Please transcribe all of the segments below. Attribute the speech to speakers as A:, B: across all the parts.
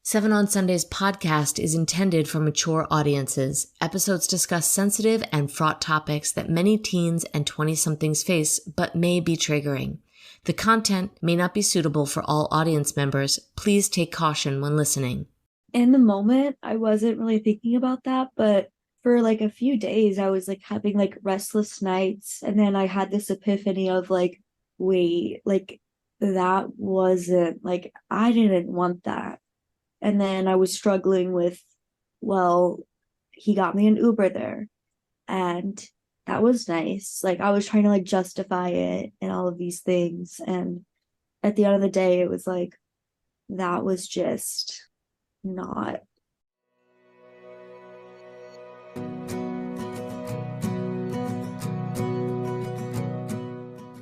A: Seven on Sundays podcast is intended for mature audiences. Episodes discuss sensitive and fraught topics that many teens and 20-somethings face, but may be triggering. The content may not be suitable for all audience members. Please take caution when listening.
B: In the moment, I wasn't really thinking about that, but for like a few days, I was like having like restless nights. And then I had this epiphany of like, wait, like that wasn't like, I didn't want that. And then I was struggling with, well, he got me an Uber there. And that was nice. Like I was trying to like justify it and all of these things. And at the end of the day, it was like, that was just not.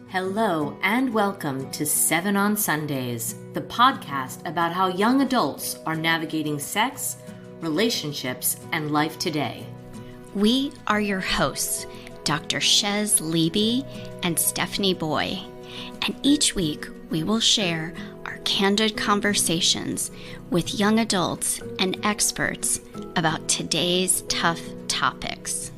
A: Hello and welcome to Seven on Sundays, the podcast about how young adults are navigating sex, relationships, and life today.
C: We are your hosts, Dr. Shez Leby and Stephanie Boy, and each week we will share our candid conversations with young adults and experts about today's tough topics.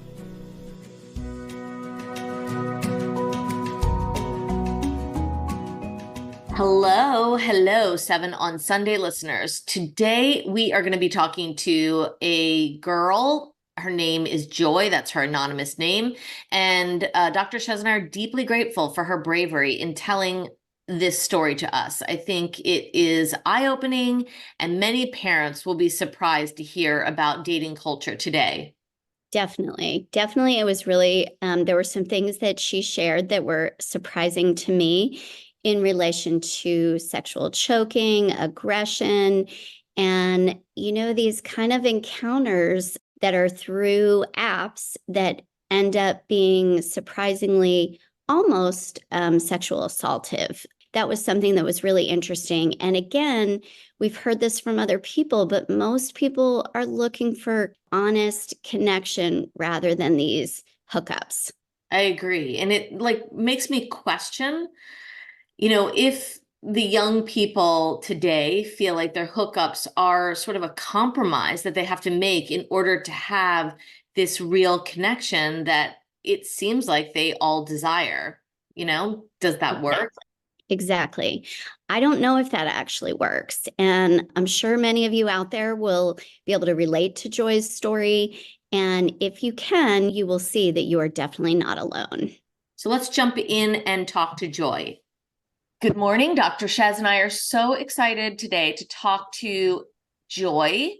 A: Hello, Seven on Sunday listeners. Today we are going to be talking to a girl. Her name is Joy. That's her anonymous name. And Dr. Shez and I are deeply grateful for her bravery in telling this story to us. I think it is eye-opening, and many parents will be surprised to hear about dating culture today.
C: Definitely. It was really, there were some things that she shared that were surprising to me in relation to sexual choking, aggression, and, these kind of encounters that are through apps that end up being surprisingly almost sexual assaultive. That was something that was really interesting. And again, we've heard this from other people, but most people are looking for honest connection rather than these hookups.
A: I agree. And it makes me question, if the young people today feel like their hookups are sort of a compromise that they have to make in order to have this real connection that it seems like they all desire, does that work?
C: Exactly. I don't know if that actually works. And I'm sure many of you out there will be able to relate to Joy's story. And if you can, you will see that you are definitely not alone.
A: So let's jump in and talk to Joy. Good morning. Dr. Shez and I are so excited today to talk to Joy,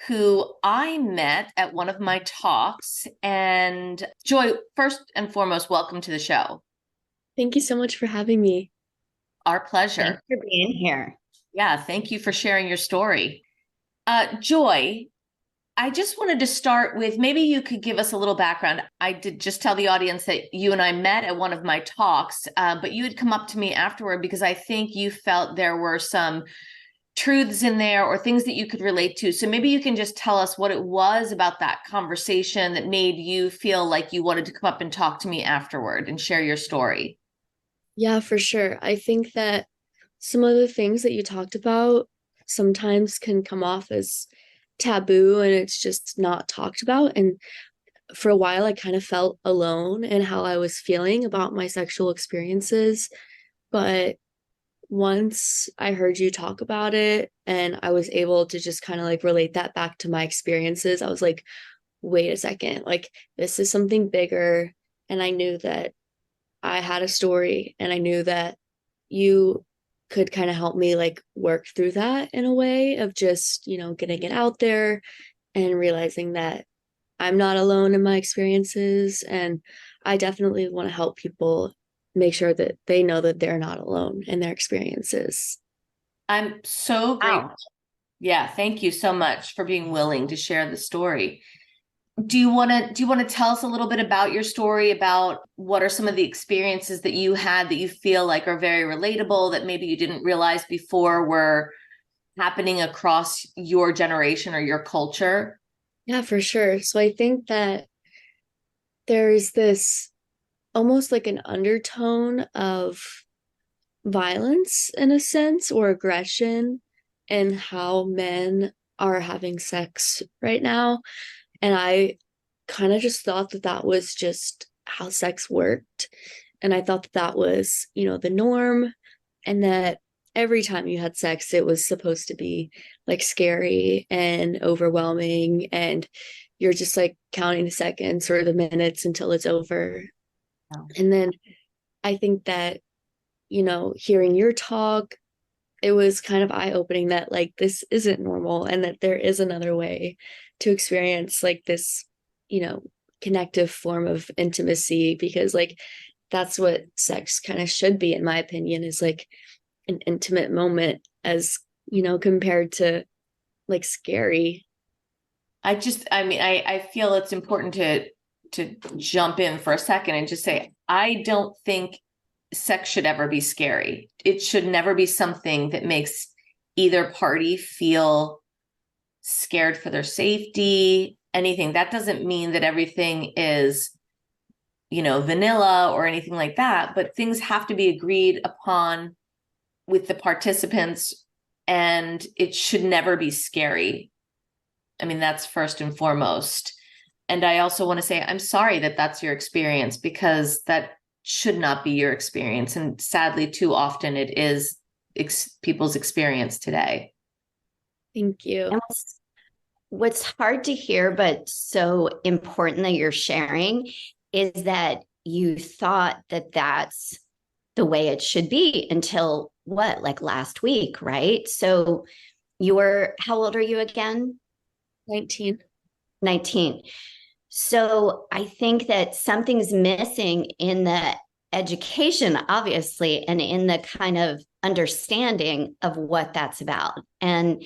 A: who I met at one of my talks. And Joy, first and foremost, welcome to the show.
D: Thank you so much for having me.
A: Our pleasure.
C: Thanks for being here.
A: Yeah, thank you for sharing your story. Joy, I just wanted to start with, maybe you could give us a little background. I did just tell the audience that you and I met at one of my talks, but you had come up to me afterward because I think you felt there were some truths in there or things that you could relate to. So maybe you can just tell us what it was about that conversation that made you feel like you wanted to come up and talk to me afterward and share your story.
D: Yeah, for sure. I think that some of the things that you talked about sometimes can come off as taboo and it's just not talked about. And for a while, I kind of felt alone in how I was feeling about my sexual experiences. But once I heard you talk about it and I was able to just kind of like relate that back to my experiences, I was like, wait a second, like this is something bigger. And I knew that I had a story and I knew that you could kind of help me like work through that in a way of just, getting it out there and realizing that I'm not alone in my experiences. And I definitely want to help people make sure that they know that they're not alone in their experiences.
A: I'm so grateful. Yeah, thank you so much for being willing to share the story. Do you want to tell us a little bit about your story, about what are some of the experiences that you had that you feel like are very relatable that maybe you didn't realize before were happening across your generation or your culture?
D: Yeah, for sure. So I think that there's this almost like an undertone of violence in a sense or aggression and how men are having sex right now. And I kind of just thought that that was just how sex worked. And I thought that that was, the norm, and that every time you had sex, it was supposed to be like scary and overwhelming. And you're just like counting the seconds or the minutes until it's over.
A: Wow.
D: And then I think that, hearing your talk, it was kind of eye-opening that like this isn't normal and that there is another way to experience like this, connective form of intimacy, because like that's what sex kind of should be, in my opinion, is like an intimate moment, as compared to like scary.
A: I feel it's important to jump in for a second and just say, I don't think sex should ever be scary. It should never be something that makes either party feel scared for their safety, anything. That doesn't mean that everything is, vanilla or anything like that, but things have to be agreed upon with the participants, and it should never be scary. I mean, that's first and foremost. And I also want to say, I'm sorry that that's your experience, because that should not be your experience. And sadly, too often it is people's experience today.
D: Thank you.
C: And what's hard to hear, but so important that you're sharing, is that you thought that that's the way it should be until what, like last week, right? So how old are you again?
D: 19.
C: 19. So I think that something's missing in the education, obviously, and in the kind of understanding of what that's about. And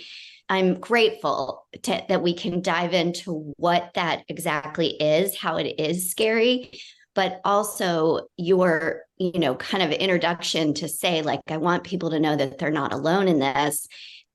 C: I'm grateful that we can dive into what that exactly is, how it is scary, but also your, kind of introduction to say, like, I want people to know that they're not alone in this.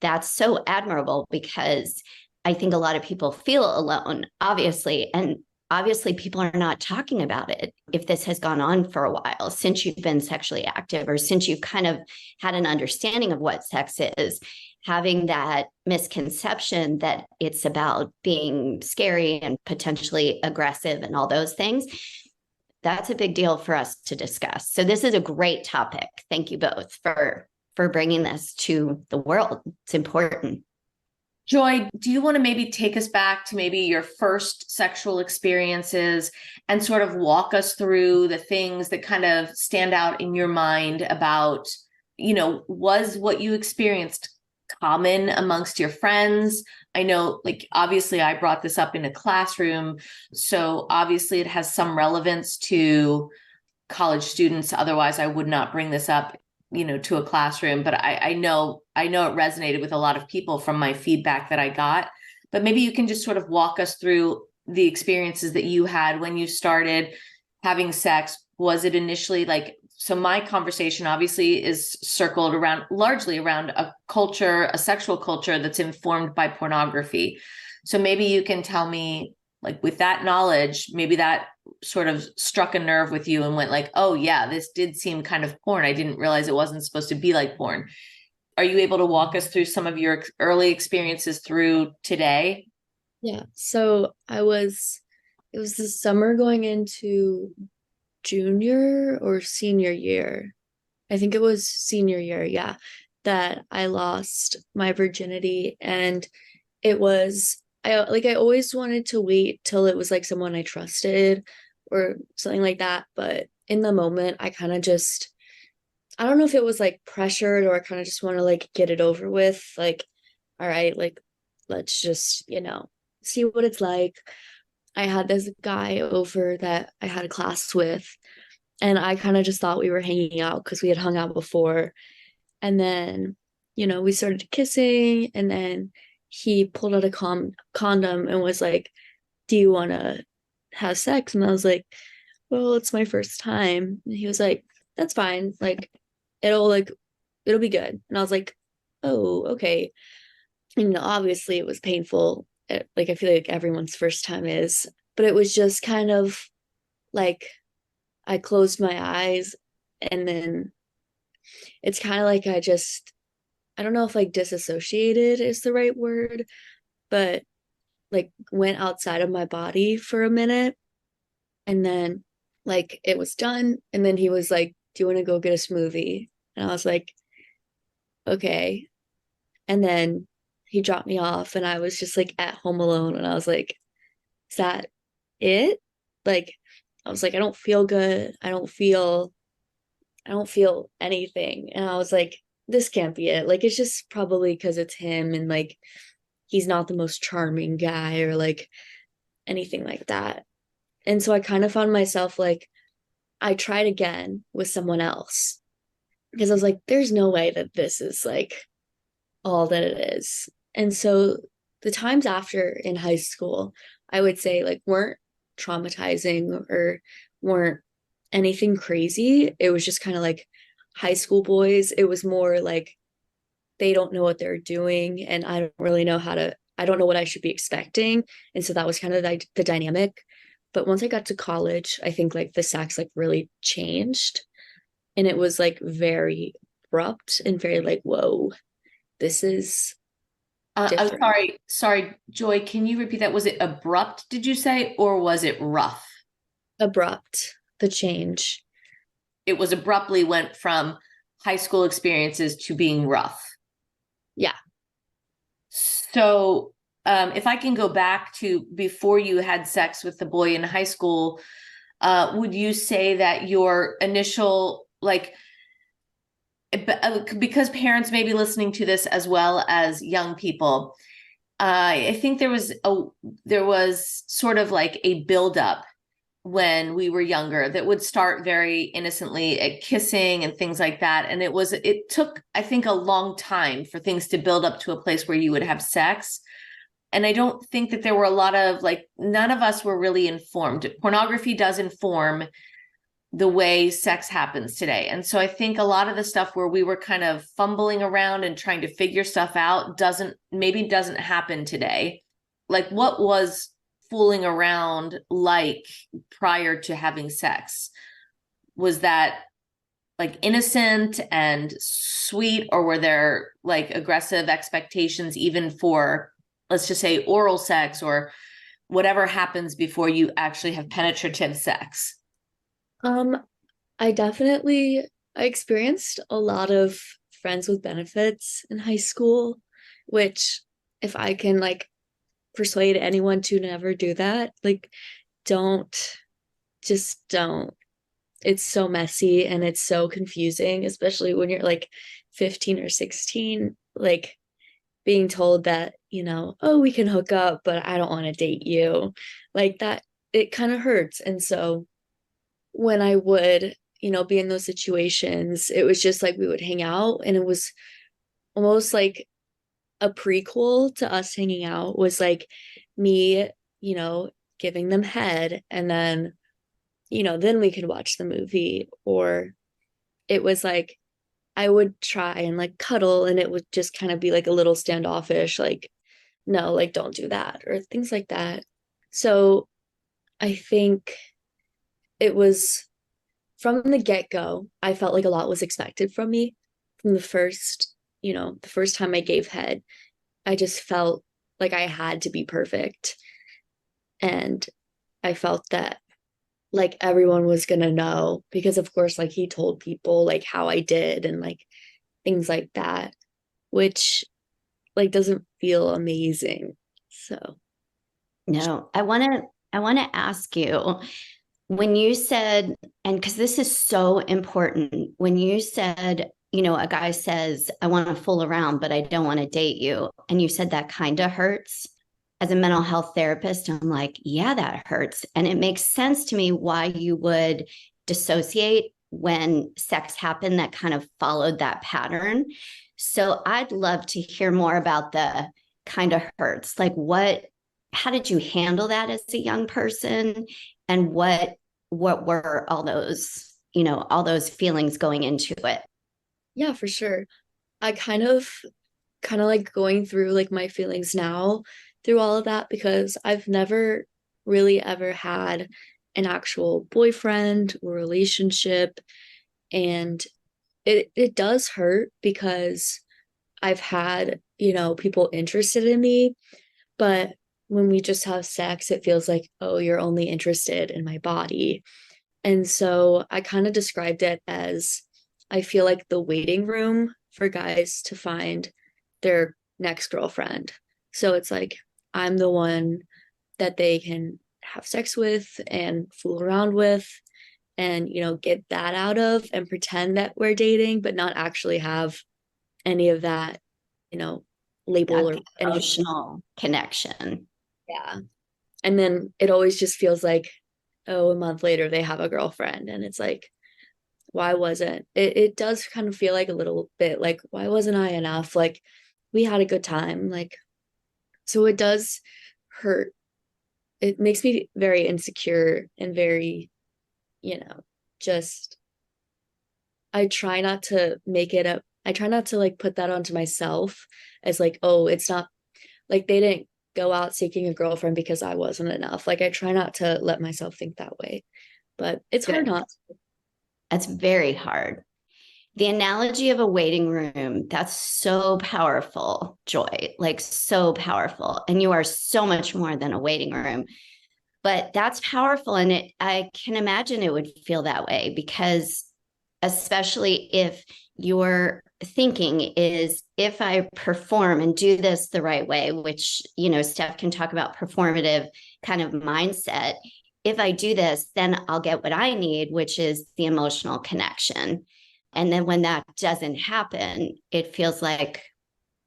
C: That's so admirable, because I think a lot of people feel alone, obviously. And obviously people are not talking about it if this has gone on for a while, since you've been sexually active, or since you've kind of had an understanding of what sex is. Having that misconception that it's about being scary and potentially aggressive and all those things, that's a big deal for us to discuss. So this is a great topic. Thank you both for bringing this to the world. It's important.
A: Joy, do you want to maybe take us back to maybe your first sexual experiences and sort of walk us through the things that kind of stand out in your mind about, was what you experienced common amongst your friends? I know, like, obviously I brought this up in a classroom, so obviously it has some relevance to college students. Otherwise, I would not bring this up, to a classroom. But I know it resonated with a lot of people from my feedback that I got. But maybe you can just sort of walk us through the experiences that you had when you started having sex. Was it initially like, so my conversation obviously is circled largely around a sexual culture that's informed by pornography. So maybe you can tell me, like, with that knowledge, maybe that sort of struck a nerve with you and went like, oh yeah, this did seem kind of porn. I didn't realize it wasn't supposed to be like porn. Are you able to walk us through some of your early experiences through today?
D: Yeah. So it was the summer going into junior or senior year. I think it was senior year, yeah, that I lost my virginity. And it was, I always wanted to wait till it was like someone I trusted or something like that. But in the moment, I kind of just, I don't know if it was like pressured, or I kind of just want to like get it over with. Like, all right, like, let's just, see what it's like. I had this guy over that I had a class with, and I kind of just thought we were hanging out because we had hung out before. And then, we started kissing, and then he pulled out a condom and was like, do you want to have sex? And I was like, well, it's my first time. And he was like, that's fine. Like, it'll be good. And I was like, oh, okay. And obviously it was painful. Like, I feel like everyone's first time is, but it was just kind of like, I closed my eyes, and then it's kind of like I just I don't know if like disassociated is the right word, but like went outside of my body for a minute. And then like it was done. And then he was like, "Do you want to go get a smoothie?" And I was like, "Okay." And then he dropped me off and I was just like at home alone. And I was like, "Is that it?" Like, I was like, "I don't feel good. I don't feel anything." And I was like, "This can't be it. Like, it's just probably because it's him and like he's not the most charming guy or like anything like that." And so I kind of found myself like, I tried again with someone else because I was like, there's no way that this is like all that it is. And so the times after in high school, I would say like weren't traumatizing or weren't anything crazy. It was just kind of like high school boys. It was more like they don't know what they're doing and I don't really know I don't know what I should be expecting. And so that was kind of the dynamic. But once I got to college, I think like the sex like really changed and it was like very abrupt and very like, whoa, this is
A: I'm
D: different.
A: sorry, Joy, can you repeat that? Was it abrupt, did you say, or was it rough?
D: Abrupt, the change.
A: It was abruptly went from high school experiences to being rough.
D: Yeah.
A: So, if I can go back to before you had sex with the boy in high school, would you say that your initial, like, because parents may be listening to this as well as young people, I think there was sort of like a buildup when we were younger that would start very innocently at kissing and things like that. And it took, I think, a long time for things to build up to a place where you would have sex. And I don't think that there were a lot of like, none of us were really informed. Pornography does inform the way sex happens today. And so I think a lot of the stuff where we were kind of fumbling around and trying to figure stuff out doesn't happen today. Like, what was fooling around like prior to having sex? Was that like innocent and sweet, or were there like aggressive expectations even for, let's just say, oral sex or whatever happens before you actually have penetrative sex?
D: Um, I experienced a lot of friends with benefits in high school, which if I can like persuade anyone to never do that, like don't, just don't. It's so messy and it's so confusing, especially when you're like 15 or 16, like being told that, "Oh, we can hook up, but I don't want to date you." Like that, it kind of hurts. And so when I would, be in those situations, it was just like we would hang out and it was almost like a prequel to us hanging out was like me, giving them head and then we could watch the movie. Or it was like I would try and like cuddle and it would just kind of be like a little standoffish, like, "No, like don't do that," or things like that. So I think it was from the get-go, I felt like a lot was expected from me from the first time I gave head. I just felt like I had to be perfect. And I felt that like everyone was gonna know because of course like he told people like how I did and like things like that, which like doesn't feel amazing. So
C: No, I want to ask you when you said, and because this is so important, when you said, a guy says, "I want to fool around, but I don't want to date you." And you said that kind of hurts. As a mental health therapist, I'm like, yeah, that hurts. And it makes sense to me why you would dissociate when sex happened that kind of followed that pattern. So I'd love to hear more about the kind of hurts. Like how did you handle that as a young person? And what were all those feelings going into it?
D: yeah, for sure. I kind of like going through like my feelings now through all of that because I've never really ever had an actual boyfriend or relationship. And it does hurt because I've had, people interested in me, but when we just have sex, it feels like, oh, you're only interested in my body. And so I kind of described it as I feel like the waiting room for guys to find their next girlfriend. So it's like I'm the one that they can have sex with and fool around with and, get that out of and pretend that we're dating, but not actually have any of that, label
C: Not
D: or
C: the
D: any.
C: emotional connection.
D: Yeah. And then it always just feels like, oh, a month later they have a girlfriend. And it's like, why wasn't it does kind of feel like a little bit like, why wasn't I enough? Like we had a good time. Like, so it does hurt. It makes me very insecure and very, just I try not to make it up. I try not to like put that onto myself as like, oh, it's not like they didn't go out seeking a girlfriend because I wasn't enough. Like I try not to let myself think that way, but it's hard
C: Good.
D: not.
C: That's very hard. The analogy of a waiting room, that's so powerful, Joy, like so powerful. And you are so much more than a waiting room. But that's powerful. And I can imagine it would feel that way because especially if your thinking is if I perform and do this the right way, which, Steph can talk about performative kind of mindset. If I do this, then I'll get what I need, which is the emotional connection. And then when that doesn't happen, it feels like,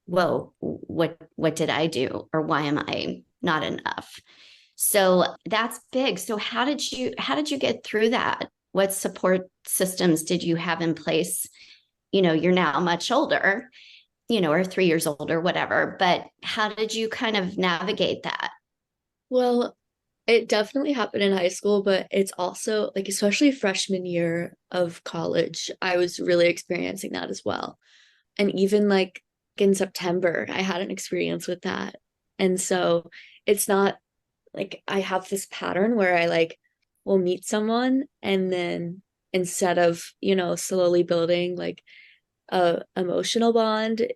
C: whoa, what did I do? Or why am I not enough? So that's big. So how did you get through that? What support systems did you have in place? You're now much older, or 3 years older, whatever. But how did you kind of navigate that?
D: Well, it definitely happened in high school, but it's also like, especially freshman year of college, I was really experiencing that as well. And even like in September, I had an experience with that. And so it's not like I have this pattern where I like will meet someone and then instead of, slowly building like a emotional bond,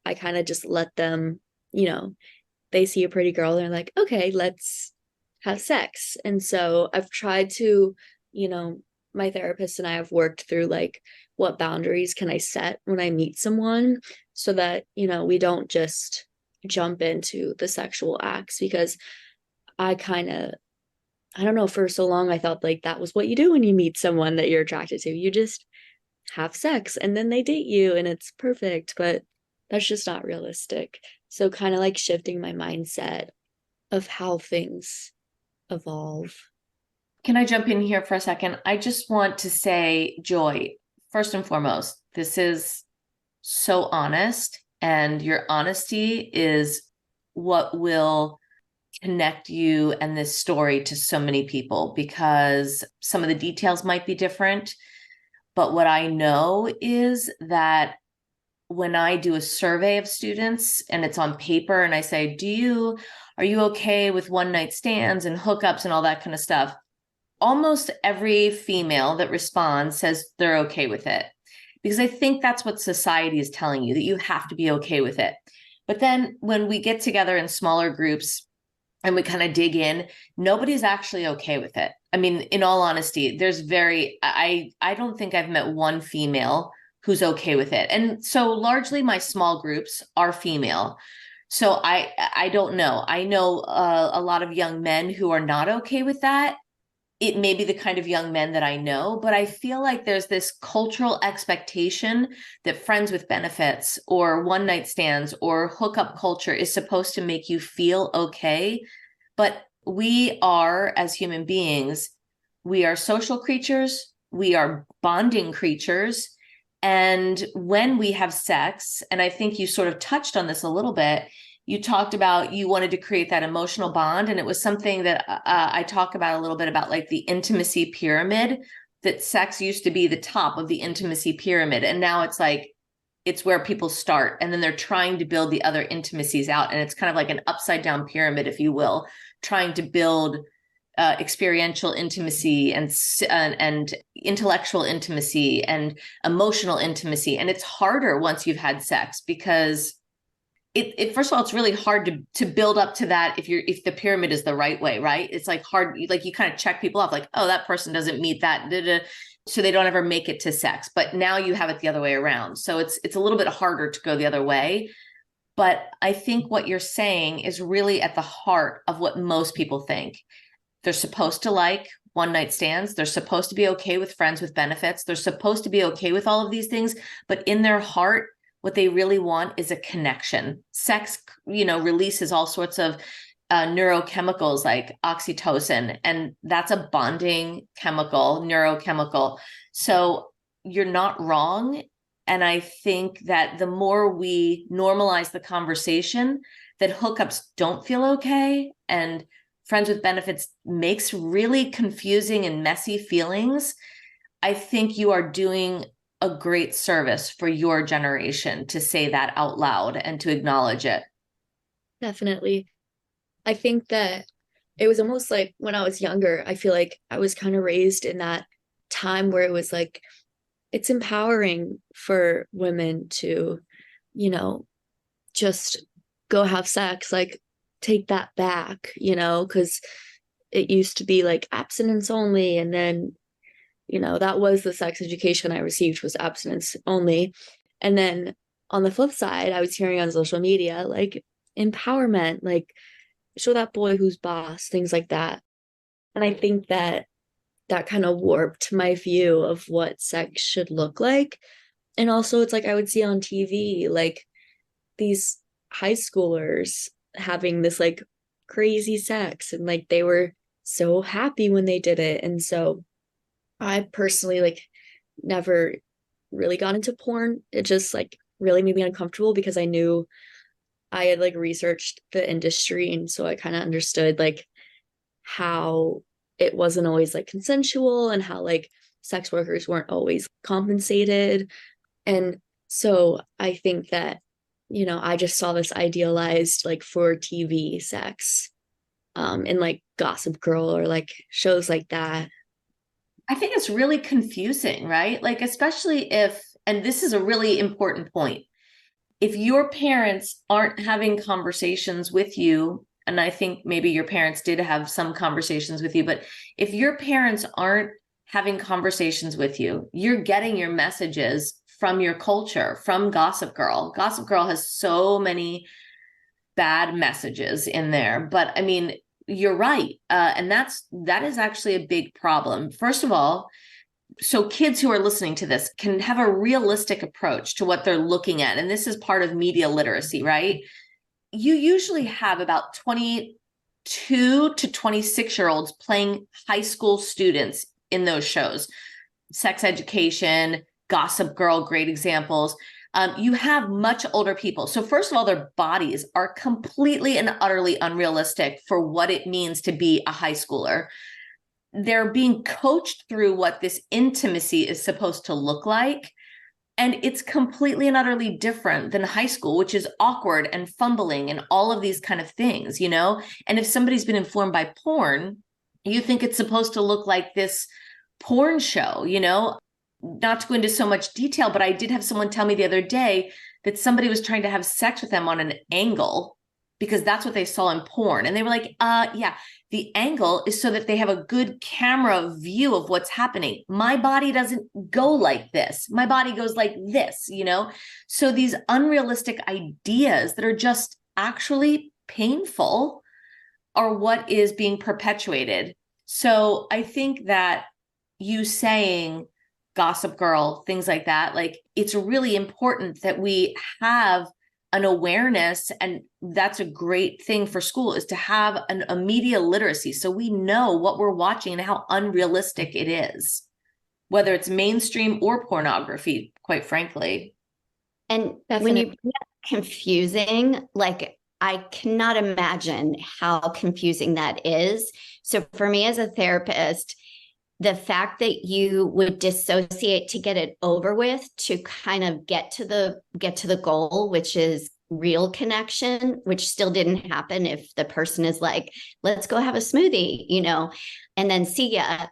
D: I kind of just let them, they see a pretty girl and they're like, okay, let's have sex. And so I've tried to, you know, my therapist and I have worked through like what boundaries can I set when I meet someone so that, we don't just jump into the sexual acts because I kind of I don't know, for so long I thought like that was what you do when you meet someone that you're attracted to. You just have sex and then they date you and it's perfect, but that's just not realistic. So kind of like shifting my mindset of how things evolve.
A: Can I jump in here for a second? I just want to say, Joy, first and foremost, this is so honest, and your honesty is what will connect you and this story to so many people, because some of the details might be different. But what I know is that when I do a survey of students and it's on paper and I say, are you okay with one night stands and hookups and all that kind of stuff? Almost every female that responds says they're okay with it, because I think that's what society is telling you, that you have to be okay with it. But then when we get together in smaller groups and we kind of dig in, nobody's actually okay with it. I mean, in all honesty, I don't think I've met one female who's okay with it. And so largely my small groups are female. So I don't know. I know a lot of young men who are not okay with that. It may be the kind of young men that I know, but I feel like there's this cultural expectation that friends with benefits or one night stands or hookup culture is supposed to make you feel okay. But we are, as human beings, we are social creatures, we are bonding creatures. And when we have sex, and I think you sort of touched on this a little bit, you talked about you wanted to create that emotional bond. And it was something that I talk about a little bit about, like the intimacy pyramid, that sex used to be the top of the intimacy pyramid. And now it's like, it's where people start. And then they're trying to build the other intimacies out. And it's kind of like an upside down pyramid, if you will, trying to build experiential intimacy and intellectual intimacy and emotional intimacy. And it's harder once you've had sex, because it first of all, it's really hard to build up to that if the pyramid is the right way, right? It's like hard, like you kind of check people off, like, oh, that person doesn't meet that, so they don't ever make it to sex. But now you have it the other way around. So it's a little bit harder to go the other way. But I think what you're saying is really at the heart of what most people think. They're supposed to like one night stands. They're supposed to be okay with friends with benefits. They're supposed to be okay with all of these things. But in their heart, what they really want is a connection. Sex, releases all sorts of neurochemicals like oxytocin, and that's a bonding chemical, neurochemical. So you're not wrong. And I think that the more we normalize the conversation that hookups don't feel okay and friends with benefits makes really confusing and messy feelings, I think you are doing a great service for your generation to say that out loud and to acknowledge it.
D: Definitely. I think that it was almost like when I was younger, I feel like I was kind of raised in that time where it was like, it's empowering for women to, just go have sex, like take that back, because it used to be like abstinence only. And then, that was the sex education I received, was abstinence only. And then on the flip side, I was hearing on social media, like empowerment, like show that boy who's boss, things like that. And I think that kind of warped my view of what sex should look like. And also it's like I would see on TV, like these high schoolers having this like crazy sex, and like they were so happy when they did it. And so I personally like never really got into porn. It just like really made me uncomfortable because I knew I had like researched the industry, and so I kind of understood like how it wasn't always like consensual and how like sex workers weren't always compensated. And so I think that, I just saw this idealized like for TV sex in like Gossip Girl or like shows like that.
A: I think it's really confusing, right? Like, especially and this is a really important point, if your parents aren't having conversations with you, and I think maybe your parents did have some conversations with you, but if your parents aren't having conversations with you, you're getting your messages from your culture, from Gossip Girl. Gossip Girl has so many bad messages in there, but I mean, you're right. And that is actually a big problem. First of all, so kids who are listening to this can have a realistic approach to what they're looking at. And this is part of media literacy, right? You usually have about 22 to 26-year-olds playing high school students in those shows. Sex Education, Gossip Girl, great examples. You have much older people. So first of all, their bodies are completely and utterly unrealistic for what it means to be a high schooler. They're being coached through what this intimacy is supposed to look like. And it's completely and utterly different than high school, which is awkward and fumbling and all of these kind of things, And if somebody's been informed by porn, you think it's supposed to look like this porn show, Not to go into so much detail, but I did have someone tell me the other day that somebody was trying to have sex with them on an angle because that's what they saw in porn. And they were like, yeah, the angle is so that they have a good camera view of what's happening. My body doesn't go like this. My body goes like this, So these unrealistic ideas that are just actually painful are what is being perpetuated. So I think that you saying Gossip Girl, things like that, like it's really important that we have an awareness, and that's a great thing for school, is to have a media literacy so we know what we're watching and how unrealistic it is, whether it's mainstream or pornography, quite frankly.
C: And when you bring up confusing, like I cannot imagine how confusing that is. So for me as a therapist, the fact that you would dissociate to get it over with, to kind of get to the goal, which is real connection, which still didn't happen if the person is like, let's go have a smoothie, and then see ya.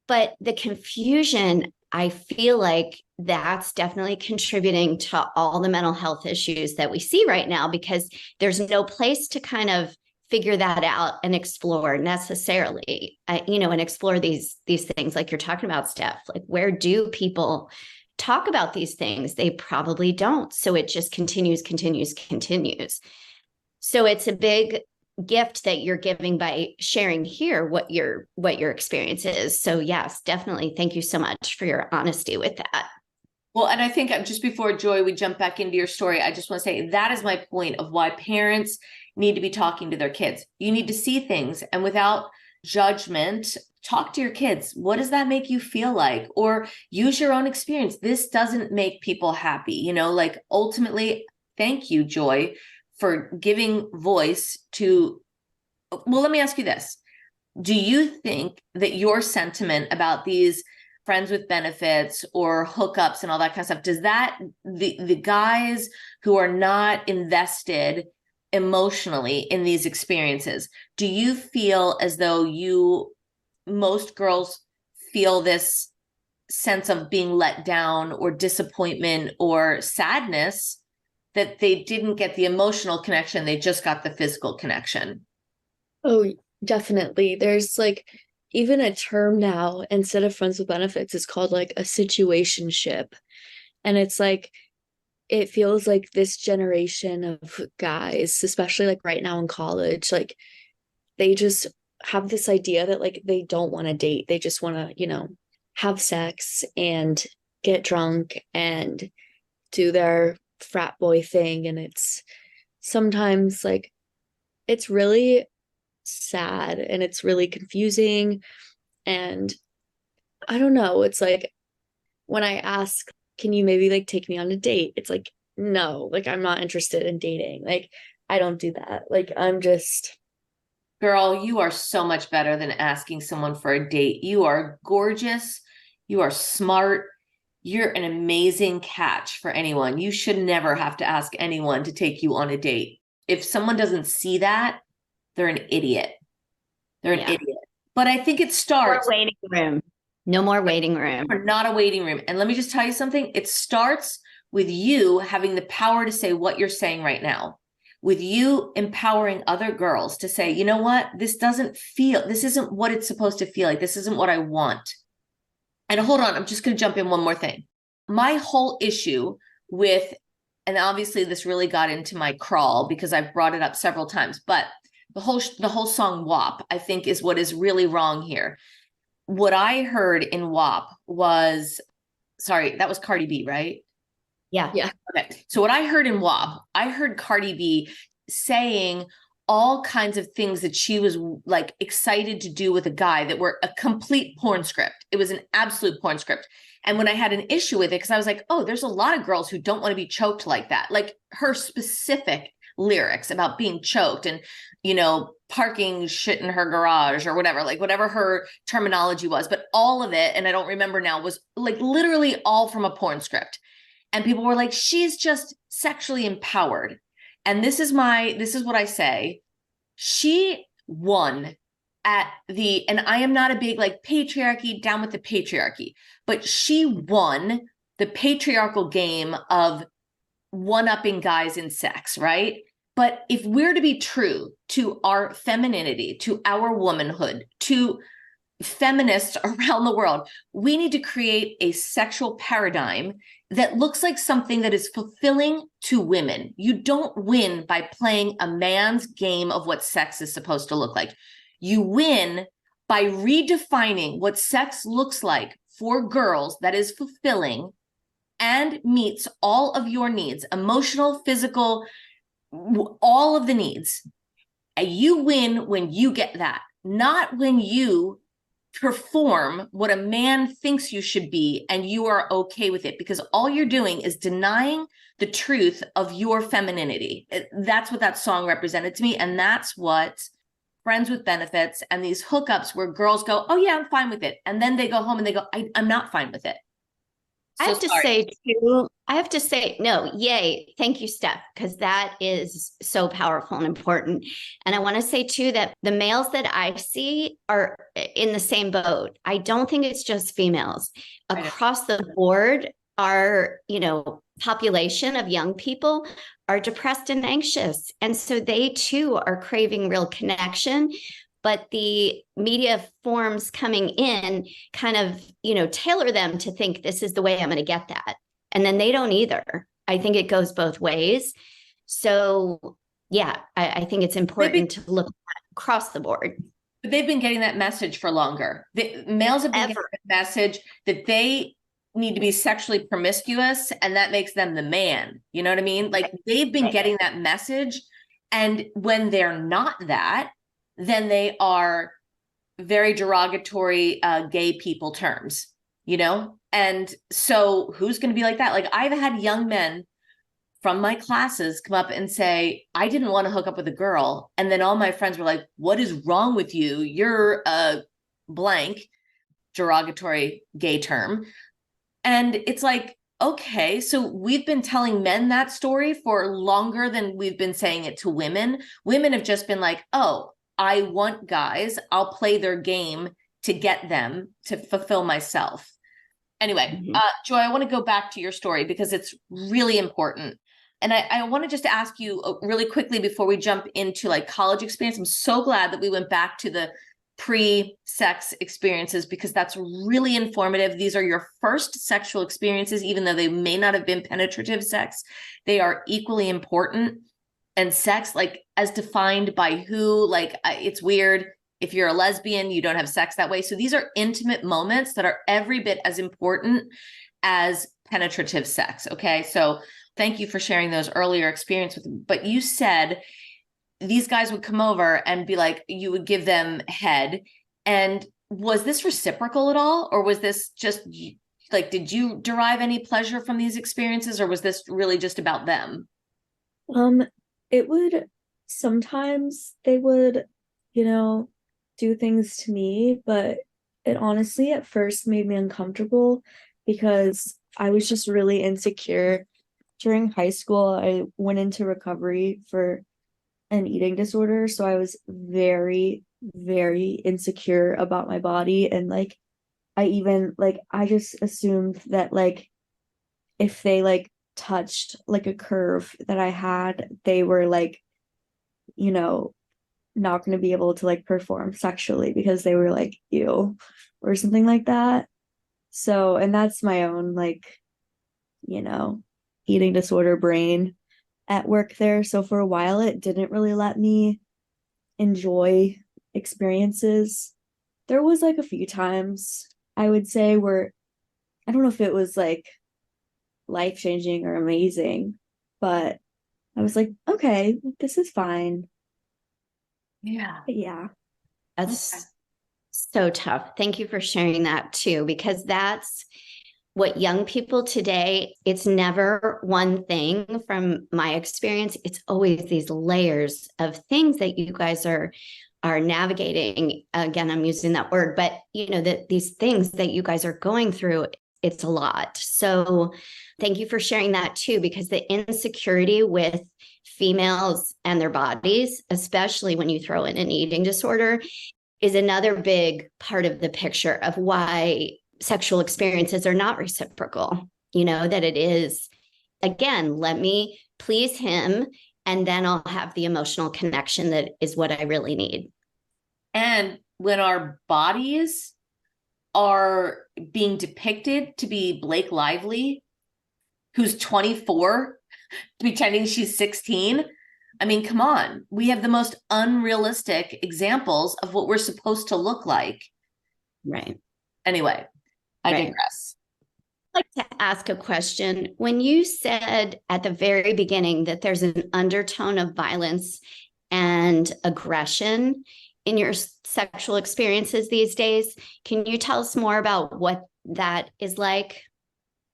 C: But the confusion, I feel like that's definitely contributing to all the mental health issues that we see right now, because there's no place to kind of figure that out and explore necessarily, and explore these things like you're talking about, Steph. Like, where do people talk about these things? They probably don't. So it just continues. So it's a big gift that you're giving by sharing here what your experience is. So yes, definitely. Thank you so much for your honesty with that.
A: Well, and I think just before Joy, we jump back into your story, I just want to say that is my point of why parents need to be talking to their kids. You need to see things, and without judgment, talk to your kids. What does that make you feel like? Or use your own experience. This doesn't make people happy. Like, ultimately, thank you, Joy, for giving voice to, well, let me ask you this. Do you think that your sentiment about these friends with benefits or hookups and all that kind of stuff, does that, the guys who are not invested emotionally in these experiences, do you feel as though most girls feel this sense of being let down or disappointment or sadness that they didn't get the emotional connection, they just got the physical connection?
D: Oh, definitely. There's like even a term now, instead of friends with benefits, it's called like a situationship. And it's like, it feels like this generation of guys, especially like right now in college, like they just have this idea that like they don't want to date. They just want to, have sex and get drunk and do their frat boy thing. And it's sometimes like, it's really sad and it's really confusing. And I don't know, it's like when I ask, can you maybe like take me on a date? It's like, no, like I'm not interested in dating. Like I don't do that. Like I'm just.
A: Girl, you are so much better than asking someone for a date. You are gorgeous. You are smart. You're an amazing catch for anyone. You should never have to ask anyone to take you on a date. If someone doesn't see that, they're an idiot. They're an idiot. But I think it starts.
C: Waiting room. No more waiting room.
A: Or not a waiting room. And let me just tell you something. It starts with you having the power to say what you're saying right now, with you empowering other girls to say, you know what, this isn't what it's supposed to feel like. This isn't what I want. And hold on, I'm just going to jump in one more thing. My whole issue with, and obviously this really got into my crawl because I've brought it up several times, but the whole song WAP, I think, is what is really wrong here. What I heard in WAP was, sorry, that was Cardi B, right?
C: Yeah.
A: Okay. So what I heard in WAP, I heard Cardi B saying all kinds of things that she was like excited to do with a guy that were a complete porn script. It was an absolute porn script. And when I had an issue with it, because I was like, oh, there's a lot of girls who don't want to be choked like that. Like her specific lyrics about being choked and, parking shit in her garage or whatever, like whatever her terminology was. But all of it, and I don't remember now, was like literally all from a porn script. And people were like, she's just sexually empowered. And this is what I say. She won and I am not a big like patriarchy, down with the patriarchy, but she won the patriarchal game of one-upping guys in sex, right? But if we're to be true to our femininity, to our womanhood, to feminists around the world, we need to create a sexual paradigm that looks like something that is fulfilling to women. You don't win by playing a man's game of what sex is supposed to look like. You win by redefining what sex looks like for girls that is fulfilling and meets all of your needs, emotional, physical, all of the needs. And you win when you get that, not when you perform what a man thinks you should be and you are okay with it, because all you're doing is denying the truth of your femininity. That's what that song represented to me. And that's what friends with benefits and these hookups where girls go, oh yeah, I'm fine with it. And then they go home and they go, I'm not fine with it.
C: I
A: So
C: have to
A: sorry.
C: say too, I have to say, no, yay. Thank you, Steph, because that is so powerful and important. And I want to say too that the males that I see are in the same boat. I don't think it's just females.
A: I know.
C: Across the board, our, population of young people are depressed and anxious. And so they too are craving real connection. But the media forms coming in kind of, tailor them to think this is the way I'm going to get that. And then they don't either. I think it goes both ways. So, yeah, I think it's important to look across the board.
A: But they've been getting that message for longer. The males have been getting the message that they need to be sexually promiscuous, and that makes them the man. You know what I mean? Like they've been getting that message. And when they're not that, then they are very derogatory gay people terms, And so who's going to be like that? Like I've had young men from my classes come up and say, I didn't want to hook up with a girl. And then all my friends were like, what is wrong with you? You're a blank, derogatory gay term. And it's like, okay, so we've been telling men that story for longer than we've been saying it to women. Women have just been like, oh, I want guys, I'll play their game to get them to fulfill myself. Anyway, Joy, I want to go back to your story because it's really important. And I want to just ask you really quickly before we jump into like college experience. I'm so glad that we went back to the pre-sex experiences because that's really informative. These are your first sexual experiences, even though they may not have been penetrative sex. They are equally important. And sex, like as defined by who, like it's weird. If you're a lesbian, you don't have sex that way. So these are intimate moments that are every bit as important as penetrative sex. Okay. So thank you for sharing those earlier experiences with me. But you said these guys would come over and be like, you would give them head. And was this reciprocal at all? Or was this just like, did you derive any pleasure from these experiences? Or was this really just about them?
B: It would sometimes they would, do things to me, but it honestly at first made me uncomfortable because I was just really insecure. During high school, I went into recovery for an eating disorder, so I was very, very insecure about my body. And like I just assumed that like if they like touched like a curve that I had, they were like, not going to be able to like perform sexually because they were like, ew, or something like that. So, and that's my own like, eating disorder brain at work there. So for a while, it didn't really let me enjoy experiences. There was like a few times I would say where I don't know if it was like life-changing or amazing, but I was like, okay, this is fine.
A: Yeah.
B: But yeah.
C: That's so tough. Thank you for sharing that too, because that's what young people today, it's never one thing from my experience. It's always these layers of things that you guys are navigating. Again, I'm using that word, but that these things that you guys are going through, it's a lot. So thank you for sharing that too, because the insecurity with females and their bodies, especially when you throw in an eating disorder, is another big part of the picture of why sexual experiences are not reciprocal. That it is, again, let me please him, and then I'll have the emotional connection that is what I really need. And
A: when our bodies are being depicted to be Blake Lively, who's 24, pretending she's 16. I mean, come on. We have the most unrealistic examples of what we're supposed to look like.
C: Right.
A: Anyway, I digress.
C: I'd like to ask a question. When you said at the very beginning that there's an undertone of violence and aggression in your sexual experiences these days, can you tell us more about what that is like?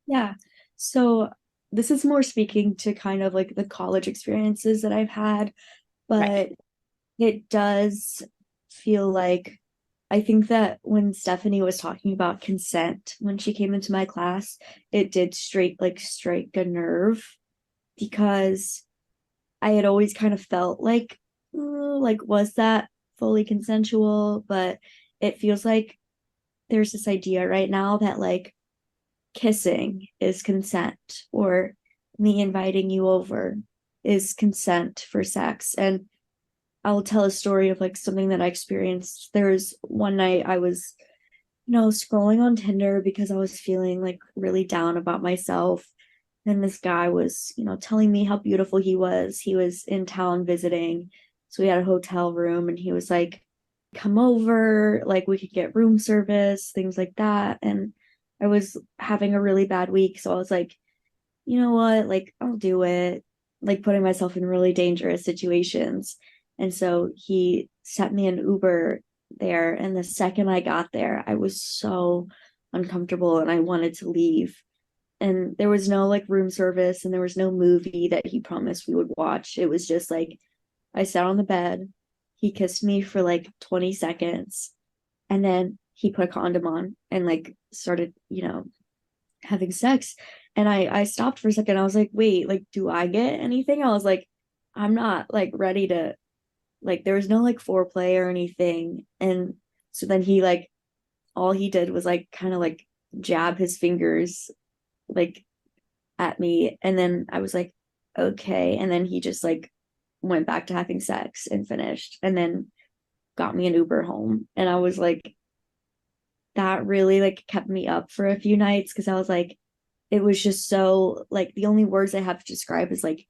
B: Yeah. So this is more speaking to kind of like the college experiences that I've had, but it does feel like I think that when Stephanie was talking about consent when she came into my class, it did straight strike a nerve because I had always kind of felt like, was that fully consensual? But it feels like there's this idea right now that like kissing is consent, or me inviting you over is consent for sex. And I'll tell a story of like something that I experienced. There was one night I was, scrolling on Tinder because I was feeling like really down about myself. And this guy was, telling me how beautiful he was. He was in town visiting. So we had a hotel room and he was like, come over, like we could get room service, things like that. And I was having a really bad week. So I was like, you know what? Like, I'll do it, like putting myself in really dangerous situations. And so he sent me an Uber there. And the second I got there, I was so uncomfortable and I wanted to leave. And there was no like room service and there was no movie that he promised we would watch. It was just like, I sat on the bed. He kissed me for like 20 seconds. And then he put a condom on and like started, having sex. And I stopped for a second. I was like, wait, like, do I get anything? I was like, I'm not like ready to, like, there was no like foreplay or anything. And so then he like, all he did was like kind of like jab his fingers like at me. And then I was like, okay. And then he just like went back to having sex and finished and then got me an Uber home. And I was like, that really like kept me up for a few nights because I was like, it was just so like the only words I have to describe is like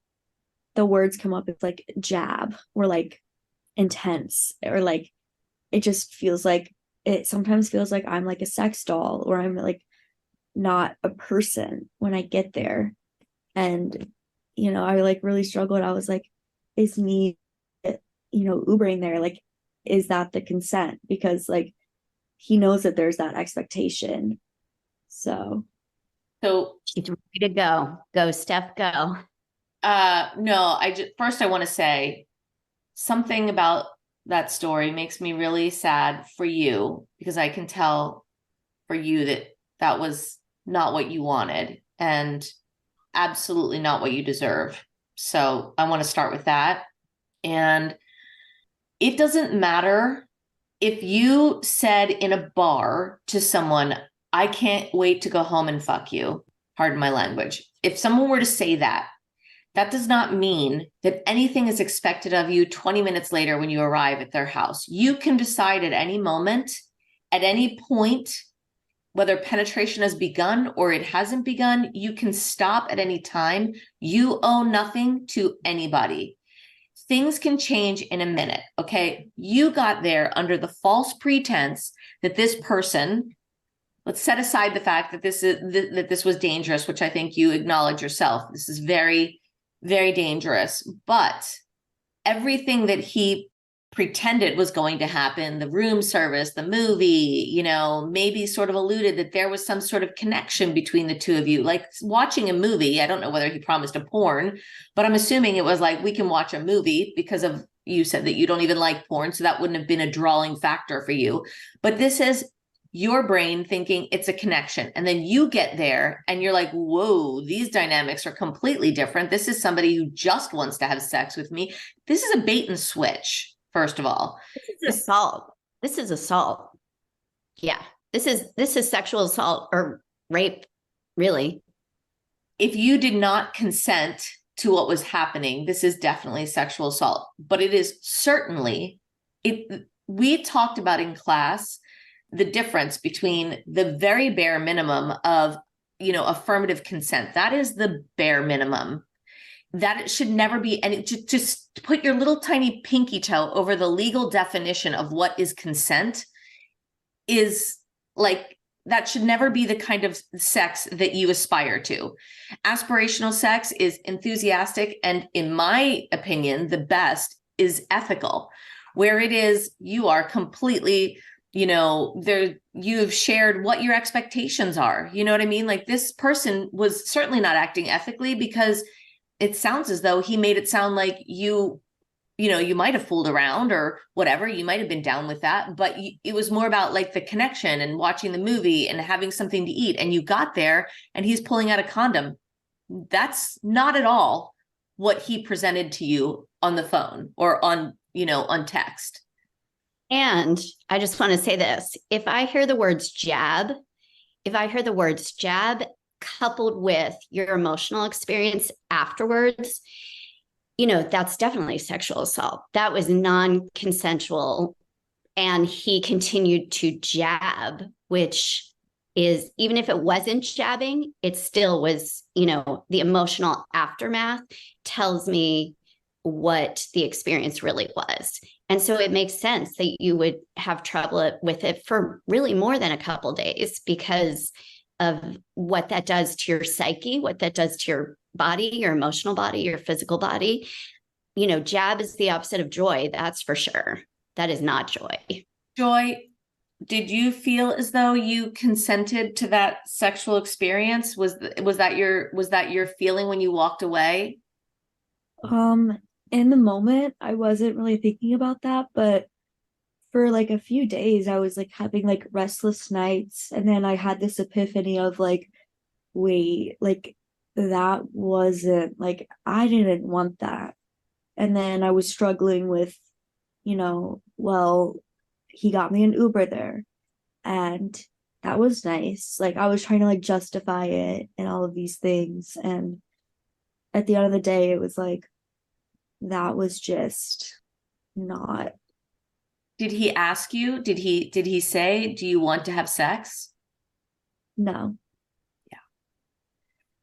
B: the words come up as like jab or like intense or like it just feels like it sometimes feels like I'm like a sex doll or I'm like not a person when I get there. And I like really struggled. I was like, is me Ubering there, like, is that the consent? Because like he knows that there's that expectation. So
C: she's ready to go. Go, Steph, go.
A: No, first I want to say something about that story makes me really sad for you because I can tell for you that that was not what you wanted and absolutely not what you deserve. So I want to start with that. And it doesn't matter if you said in a bar to someone, I can't wait to go home and fuck you. Pardon my language. If someone were to say that, that does not mean that anything is expected of you 20 minutes later when you arrive at their house. You can decide at any moment, at any point, whether penetration has begun or it hasn't begun, you can stop at any time. You owe nothing to anybody. Things can change in a minute, okay? You got there under the false pretense that this person, let's set aside the fact that this was dangerous, which I think you acknowledge yourself. This is very, very dangerous. But everything that he pretended was going to happen, the room service, the movie, maybe sort of alluded that there was some sort of connection between the two of you, like watching a movie. I don't know whether he promised a porn, but I'm assuming it was like, we can watch a movie because of, you said that you don't even like porn. So that wouldn't have been a drawing factor for you. But this is your brain thinking it's a connection. And then you get there and you're like, whoa, these dynamics are completely different. This is somebody who just wants to have sex with me. This is a bait and switch. First of all,
C: this is assault. This is assault. Yeah. This is sexual assault or rape, really.
A: If you did not consent to what was happening, this is definitely sexual assault. But it is certainly, we talked about in class the difference between the very bare minimum of, affirmative consent. That is the bare minimum. That it should never be, and it just put your little tiny pinky toe over the legal definition of what is consent is like, that should never be the kind of sex that you aspire to. Aspirational sex is enthusiastic, and in my opinion, the best is ethical, where it is, you are completely, you have shared what your expectations are. You know what I mean? Like, this person was certainly not acting ethically because it sounds as though he made it sound like you you might have fooled around or whatever, you might have been down with that, but it was more about like the connection and watching the movie and having something to eat. And you got there and he's pulling out a condom. That's not at all what he presented to you on the phone or on text.
C: And I just want to say this, if I hear the words jab coupled with your emotional experience afterwards, that's definitely sexual assault. That was non-consensual. And he continued to jab, which is, even if it wasn't jabbing, it still was, the emotional aftermath tells me what the experience really was. And so it makes sense that you would have trouble with it for really more than a couple of days because of what that does to your psyche, what that does to your body, your emotional body, your physical body. Jab is the opposite of joy. That's for sure. That is not joy.
A: Joy, did you feel as though you consented to that sexual experience? Was that your feeling when you walked away?
B: In the moment, I wasn't really thinking about that, but for like a few days, I was like having like restless nights, and then I had this epiphany of like, wait, like that wasn't like I didn't want that. And then I was struggling with, well, he got me an Uber there, and that was nice. Like I was trying to like justify it and all of these things, and at the end of the day, it was like that was just not.
A: Did he ask you? Did he say, do you want to have sex?
B: No.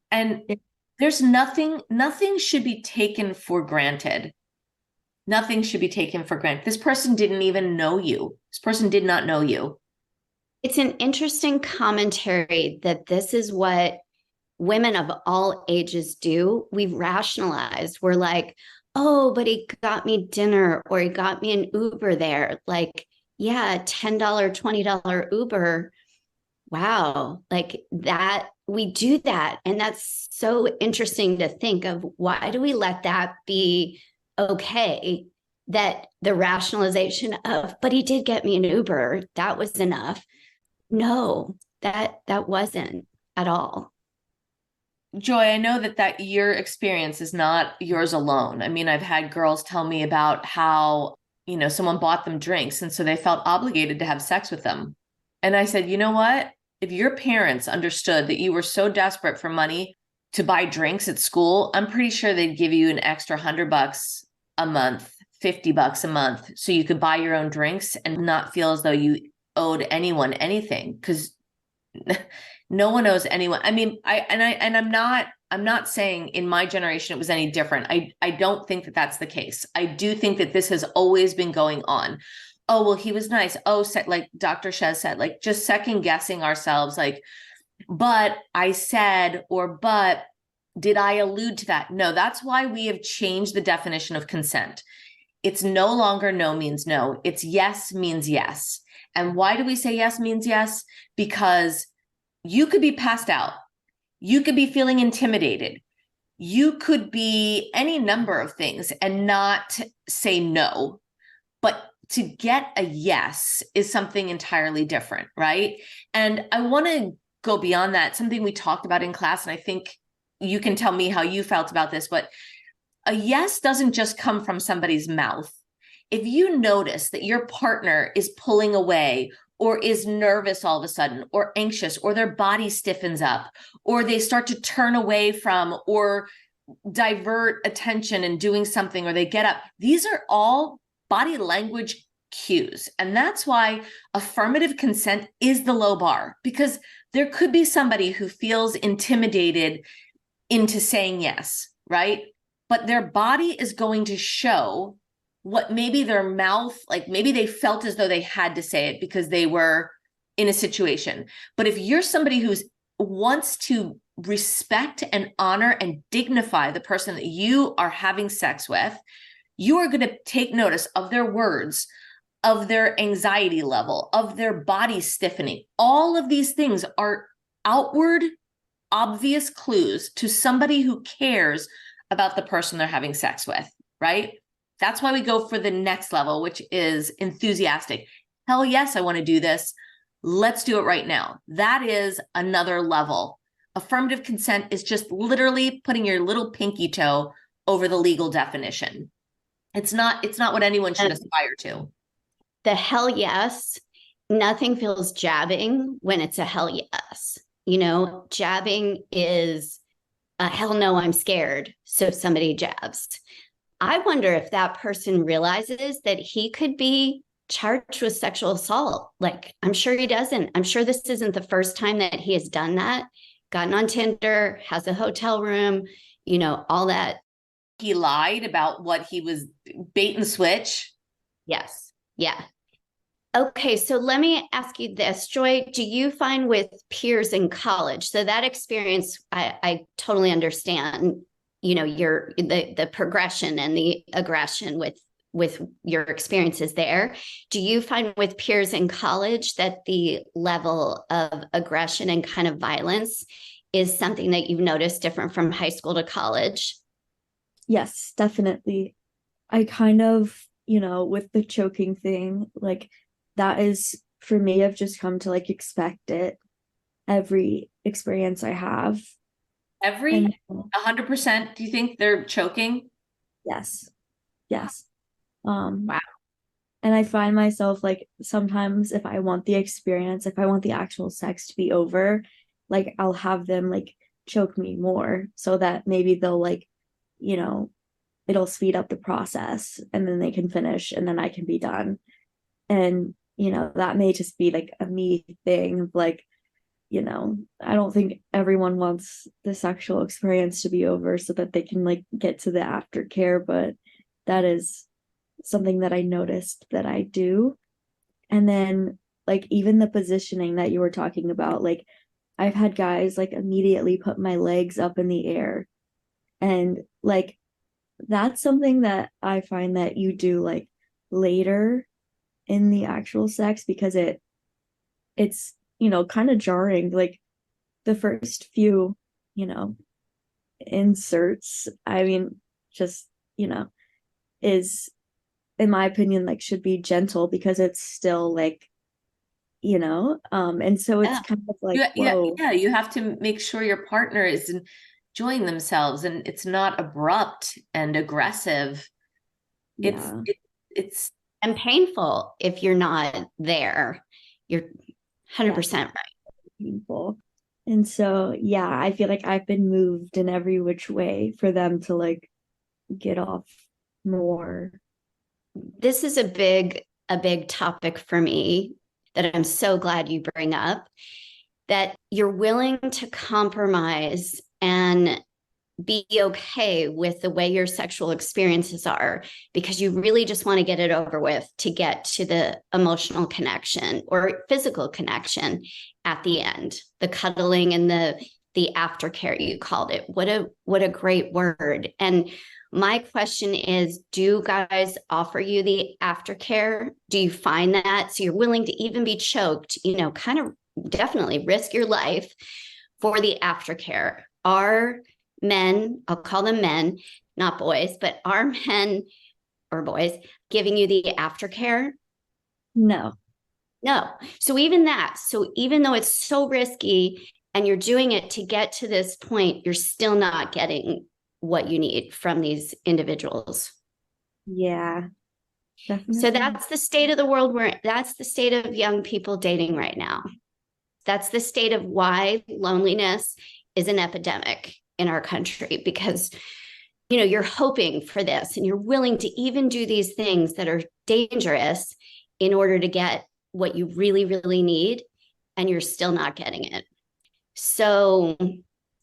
A: And there's nothing should be taken for granted. Nothing should be taken for granted. This person didn't even know you. This person did not know you.
C: It's an interesting commentary that this is what women of all ages do. We've rationalized. We're like, oh, but he got me dinner or he got me an Uber there. Like, yeah, $10, $20 Uber. Wow. Like that, we do that. And that's so interesting to think of. Why do we let that be okay? That the rationalization of, but he did get me an Uber, that was enough. No, that wasn't at all.
A: Joy, I know that your experience is not yours alone. I mean, I've had girls tell me about how, someone bought them drinks and so they felt obligated to have sex with them. And I said, you know what? If your parents understood that you were so desperate for money to buy drinks at school, I'm pretty sure they'd give you an extra $100 a month, $50 a month, so you could buy your own drinks and not feel as though you owed anyone anything, because no one owes anyone. I mean, I'm not saying in my generation it was any different. I don't think that that's the case. I do think that this has always been going on. Oh, well, he was nice. Oh, like Dr. Shez said, like just second guessing ourselves, like, but I said, or but did I allude to that? No, that's why we have changed the definition of consent. It's no longer no means no. It's yes means yes. And why do we say yes means yes? Because you could be passed out. You could be feeling intimidated. You could be any number of things and not say no. But to get a yes is something entirely different, right? And I want to go beyond that, something we talked about in class, and I think you can tell me how you felt about this, but a yes doesn't just come from somebody's mouth. If you notice that your partner is pulling away or is nervous all of a sudden or anxious, or their body stiffens up, or they start to turn away from or divert attention and doing something, or they get up, these are all body language cues. And that's why affirmative consent is the low bar, because there could be somebody who feels intimidated into saying yes, right? But their body is going to show what maybe their mouth, like maybe they felt as though they had to say it because they were in a situation. But if you're somebody who wants to respect and honor and dignify the person that you are having sex with, you are going to take notice of their words, of their anxiety level, of their body stiffening. All of these things are outward, obvious clues to somebody who cares about the person they're having sex with, right? That's why we go for the next level, which is enthusiastic. Hell yes, I want to do this. Let's do it right now. That is another level. Affirmative consent is just literally putting your little pinky toe over the legal definition. It's not what anyone should aspire to.
C: The hell yes, nothing feels jabbing when it's a hell yes. You know, jabbing is a hell no, I'm scared. So somebody jabs. I wonder if that person realizes that he could be charged with sexual assault. Like, I'm sure he doesn't. I'm sure this isn't the first time that he has done that. Gotten on Tinder, has a hotel room, you know, all that.
A: He lied about what he was, bait and switch.
C: Yes. Yeah. Okay. So let me ask you this, Joy, do you find with peers in college, so that experience, I totally understand, you know, the progression and the aggression with your experiences there. Do you find with peers in college that the level of aggression and kind of violence is something that you've noticed different from high school to college?
B: Yes, definitely. I kind of, you know, with the choking thing, like that is for me, I've just come to like expect it every experience I have.
A: Every 100%. Do you think they're choking?
B: Yes. Yes.
A: Wow.
B: And I find myself like sometimes if I want the experience, if I want the actual sex to be over, like I'll have them like choke me more so that maybe they'll like, you know, it'll speed up the process and then they can finish and then I can be done. And, you know, that may just be like a me thing of like, you know, I don't think everyone wants the sexual experience to be over so that they can like get to the aftercare, but that is something that I noticed that I do. And then like even the positioning that you were talking about, like I've had guys like immediately put my legs up in the air. And like that's something that I find that you do like later in the actual sex because it's, you know, kind of jarring. Like the first few, you know, inserts, I mean, just, you know, is in my opinion like should be gentle because it's still like, you know, and so it's kind of like whoa.
A: Yeah, you have to make sure your partner is enjoying themselves and it's not abrupt and aggressive.
B: Yeah.
A: It's
C: And painful if you're not there. You're 100% right.
B: Painful. And so yeah, I feel like I've been moved in every which way for them to like get off more.
C: This is a big topic for me that I'm so glad you bring up, that you're willing to compromise and be okay with the way your sexual experiences are because you really just want to get it over with to get to the emotional connection or physical connection at the end, the cuddling and the aftercare, you called it. What a great word. And my question is, do guys offer you the aftercare? Do you find that? So you're willing to even be choked, you know, kind of definitely risk your life for the aftercare. Are men, I'll call them men, not boys, but are men or boys giving you the aftercare?
B: No.
C: No. So even though it's so risky and you're doing it to get to this point, you're still not getting what you need from these individuals.
B: Yeah. Definitely.
C: So that's the state of the world that's the state of young people dating right now. That's the state of why loneliness is an epidemic in our country, because, you know, you're hoping for this and you're willing to even do these things that are dangerous in order to get what you really, really need, and you're still not getting it. So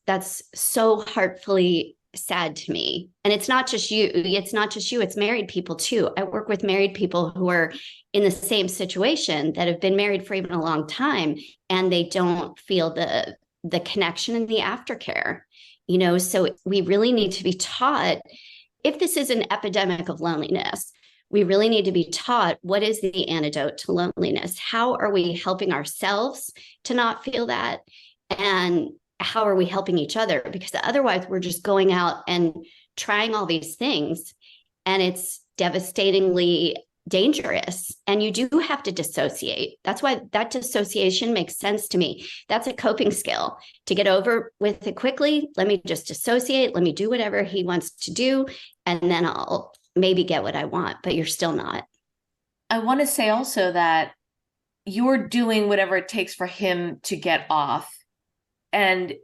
C: that's so heartfully sad to me. And it's not just you, it's married people too. I work with married people who are in the same situation that have been married for even a long time, and they don't feel the connection and the aftercare, you know. So we really need to be taught, if this is an epidemic of loneliness, we really need to be taught what is the antidote to loneliness. How are we helping ourselves to not feel that? And how are we helping each other? Because otherwise we're just going out and trying all these things, and it's devastatingly dangerous, and you do have to dissociate. That's why that dissociation makes sense to me. That's a coping skill to get over with it quickly. Let me just dissociate. Let me do whatever he wants to do, and then I'll maybe get what I want, but you're still not.
A: I want to say also that you're doing whatever it takes for him to get off, and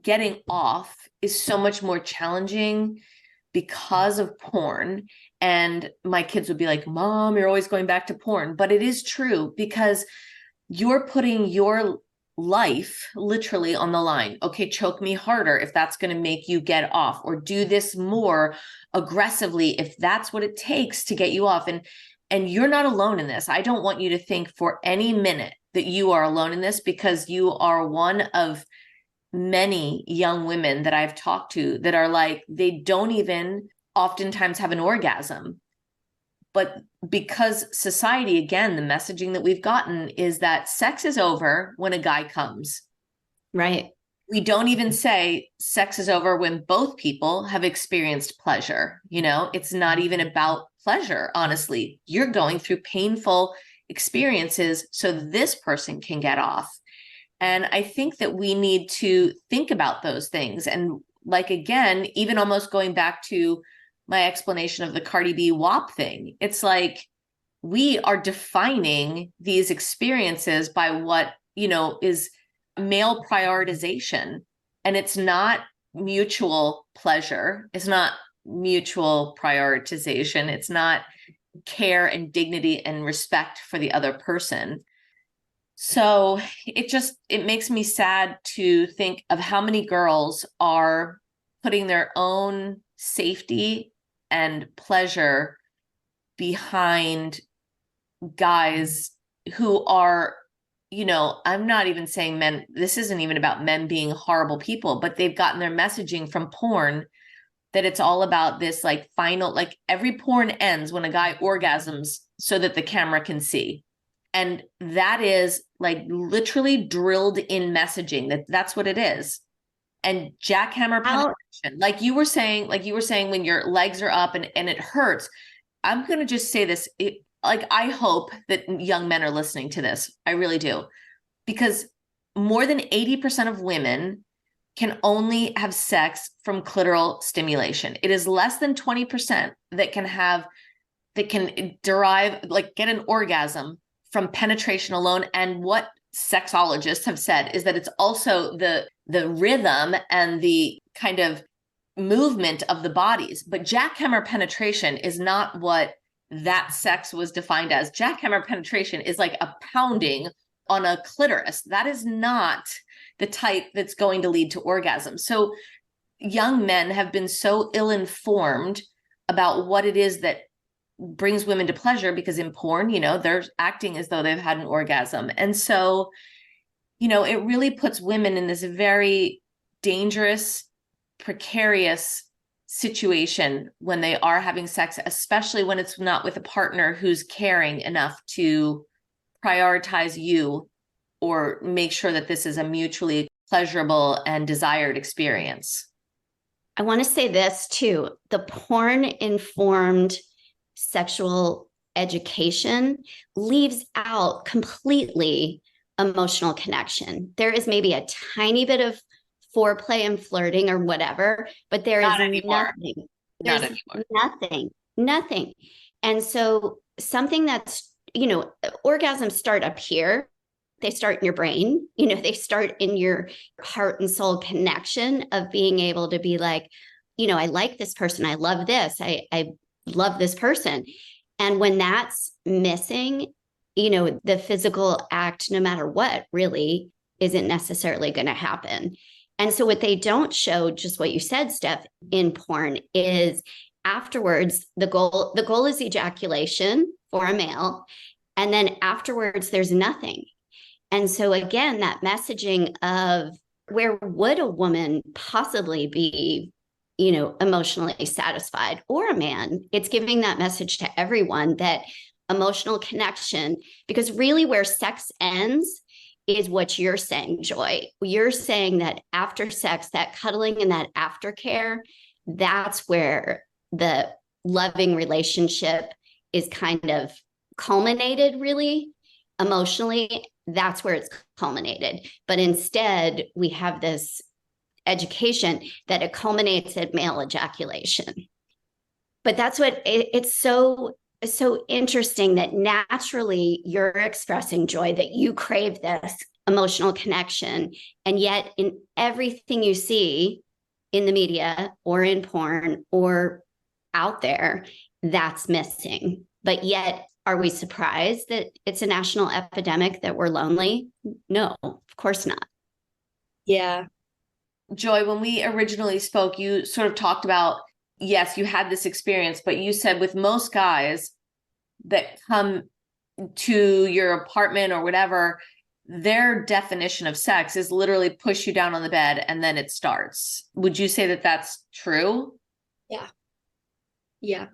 A: getting off is so much more challenging because of porn. And my kids would be like, Mom, you're always going back to porn. But it is true, because you're putting your life literally on the line. Okay, choke me harder if that's going to make you get off, or do this more aggressively if that's what it takes to get you off. And you're not alone in this. I don't want you to think for any minute that you are alone in this, because you are one of many young women that I've talked to that are like, they don't even oftentimes have an orgasm. But because society, again, the messaging that we've gotten is that sex is over when a guy comes.
C: Right.
A: We don't even say sex is over when both people have experienced pleasure. You know, it's not even about pleasure, honestly. You're going through painful experiences so this person can get off. And I think that we need to think about those things. And like, again, even almost going back to my explanation of the Cardi B WAP thing, it's like we are defining these experiences by what, you know, is male prioritization. And it's not mutual pleasure. It's not mutual prioritization. It's not care and dignity and respect for the other person. So it makes me sad to think of how many girls are putting their own safety and pleasure behind guys who are, you know, I'm not even saying men, this isn't even about men being horrible people, but they've gotten their messaging from porn that it's all about this like final, like every porn ends when a guy orgasms so that the camera can see. And that is like literally drilled in messaging that's what it is. And jackhammer penetration, like you were saying when your legs are up and it hurts. I'm going to just say this. Like, I hope that young men are listening to this. I really do. Because more than 80% of women can only have sex from clitoral stimulation. It is less than 20% that can derive, like get an orgasm from penetration alone. And what sexologists have said is that it's also the rhythm and the kind of movement of the bodies. But jackhammer penetration is not what that sex was defined as. Jackhammer penetration is like a pounding on a clitoris. That is not the type that's going to lead to orgasm. So young men have been so ill-informed about what it is that brings women to pleasure, because in porn, you know, they're acting as though they've had an orgasm. And so, you know, it really puts women in this very dangerous, precarious situation when they are having sex, especially when it's not with a partner who's caring enough to prioritize you or make sure that this is a mutually pleasurable and desired experience.
C: I want to say this too. The porn-informed sexual education leaves out completely emotional connection. There is maybe a tiny bit of foreplay and flirting or whatever, but there is nothing. There's nothing. And so something that's, you know, orgasms start up here. They start in your brain, you know, they start in your heart and soul connection of being able to be like, you know, I like this person. I love this. I love this person. And when that's missing, you know, the physical act, no matter what, really isn't necessarily going to happen. And so what they don't show, just what you said, Steph, in porn is afterwards, the goal is ejaculation for a male. And then afterwards, there's nothing. And so again, that messaging of where would a woman possibly be, you know, emotionally satisfied, or a man, it's giving that message to everyone that emotional connection, because really where sex ends is what you're saying, Joy. You're saying that after sex, that cuddling and that aftercare, that's where the loving relationship is kind of culminated, really emotionally. That's where it's culminated. But instead, we have this education that it culminates at male ejaculation. But that's what it's so interesting that naturally you're expressing joy, that you crave this emotional connection. And yet in everything you see in the media or in porn or out there, that's missing. But yet, are we surprised that it's a national epidemic that we're lonely? No, of course not.
B: Yeah.
A: Joy, when we originally spoke, you sort of talked about, yes, you had this experience, but you said with most guys that come to your apartment or whatever, their definition of sex is literally push you down on the bed and then it starts. Would you say that that's true?
D: Yeah. Yeah.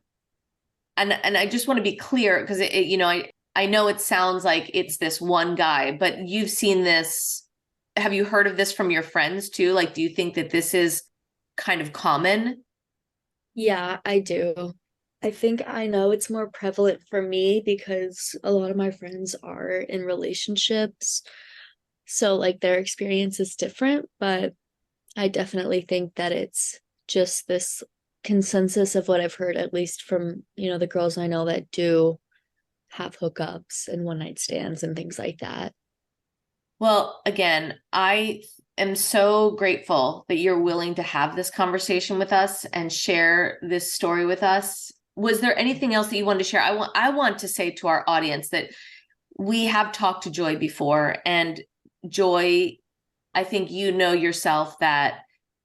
A: And I just want to be clear because I know it sounds like it's this one guy, but you've seen this. Have you heard of this from your friends too? Like, do you think that this is kind of common?
D: Yeah, I do. I think I know it's more prevalent for me because a lot of my friends are in relationships. So like their experience is different, but I definitely think that it's just this consensus of what I've heard, at least from, the girls I know that do have hookups and one night stands and things like that.
A: Well, again, I am so grateful that you're willing to have this conversation with us and share this story with us. Was there anything else that you wanted to share? I want to say to our audience that we have talked to Joy before, and Joy, I think you know yourself that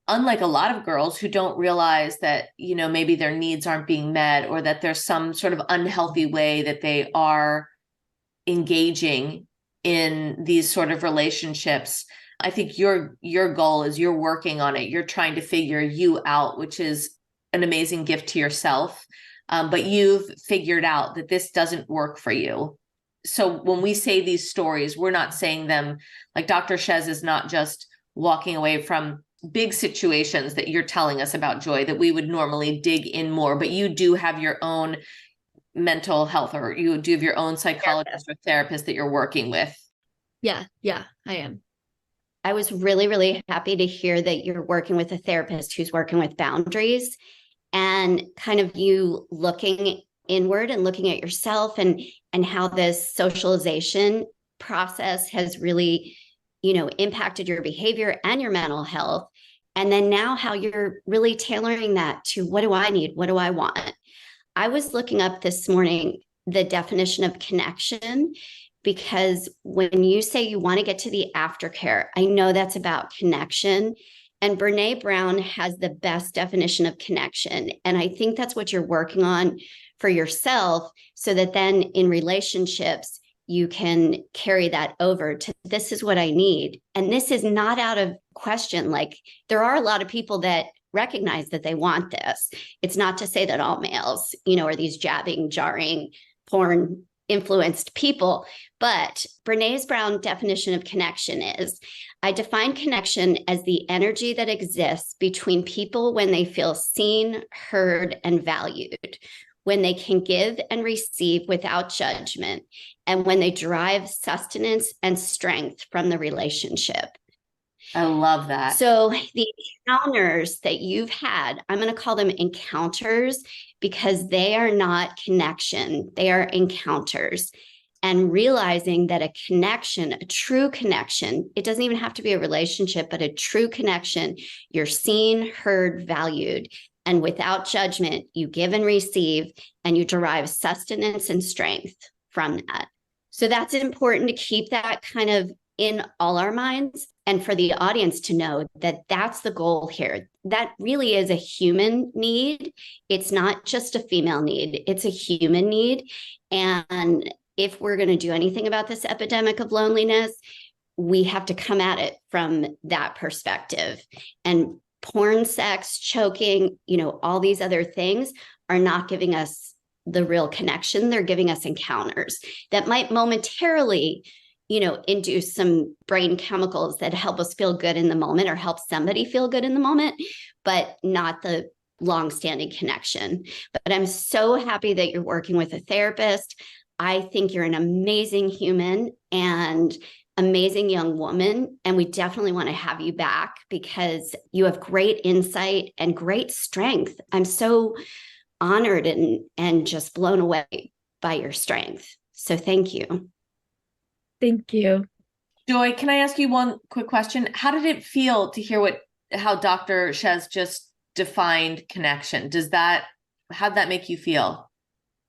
A: unlike a lot of girls who don't realize that, maybe their needs aren't being met or that there's some sort of unhealthy way that they are engaging in these sort of relationships, I think your goal is you're working on it. You're trying to figure you out, which is an amazing gift to yourself. But you've figured out that this doesn't work for you. So when we say these stories, we're not saying them like Dr. Shez is not just walking away from big situations that you're telling us about, Joy, that we would normally dig in more, but you do have your own mental health, or you do have your own psychologist or therapist that you're working with.
D: Yeah, I am.
C: I was really, really happy to hear that you're working with a therapist who's working with boundaries and kind of you looking inward and looking at yourself and how this socialization process has really, impacted your behavior and your mental health. And then now how you're really tailoring that to what do I need? What do I want? I was looking up this morning the definition of connection, because when you say you want to get to the aftercare, I know that's about connection. And Brene Brown has the best definition of connection. And I think that's what you're working on for yourself, so that then in relationships, you can carry that over to this is what I need. And this is not out of question. Like there are a lot of people that recognize that they want this. It's not to say that all males, are these jabbing, jarring, porn influenced people. But Brene Brown's definition of connection is, I define connection as the energy that exists between people when they feel seen, heard, and valued, when they can give and receive without judgment, and when they derive sustenance and strength from the relationship.
A: I love that.
C: So the encounters that you've had, I'm going to call them encounters because they are not connection. They are encounters. And realizing that a connection, a true connection, it doesn't even have to be a relationship, but a true connection, you're seen, heard, valued, and without judgment, you give and receive, and you derive sustenance and strength from that. So that's important to keep that kind of in all our minds, and for the audience to know that that's the goal here. That really is a human need. It's not just a female need. It's a human need. And if we're going to do anything about this epidemic of loneliness, we have to come at it from that perspective. And porn, sex, choking, all these other things are not giving us the real connection. They're giving us encounters that might momentarily induce some brain chemicals that help us feel good in the moment or help somebody feel good in the moment, but not the longstanding connection. But I'm so happy that you're working with a therapist. I think you're an amazing human and amazing young woman. And we definitely want to have you back because you have great insight and great strength. I'm so honored and just blown away by your strength. So thank you.
B: Thank you.
A: Joy, can I ask you one quick question? How did it feel to hear how Dr. Shez just defined connection? How'd that make you feel?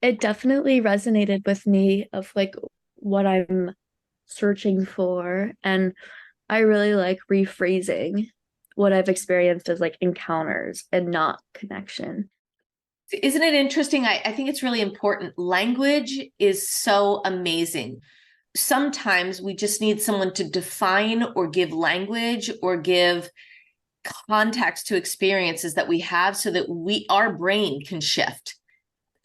B: It definitely resonated with me of like what I'm searching for. And I really like rephrasing what I've experienced as like encounters and not connection.
A: Isn't it interesting? I think it's really important. Language is so amazing. Sometimes we just need someone to define or give language or give context to experiences that we have so that our brain can shift.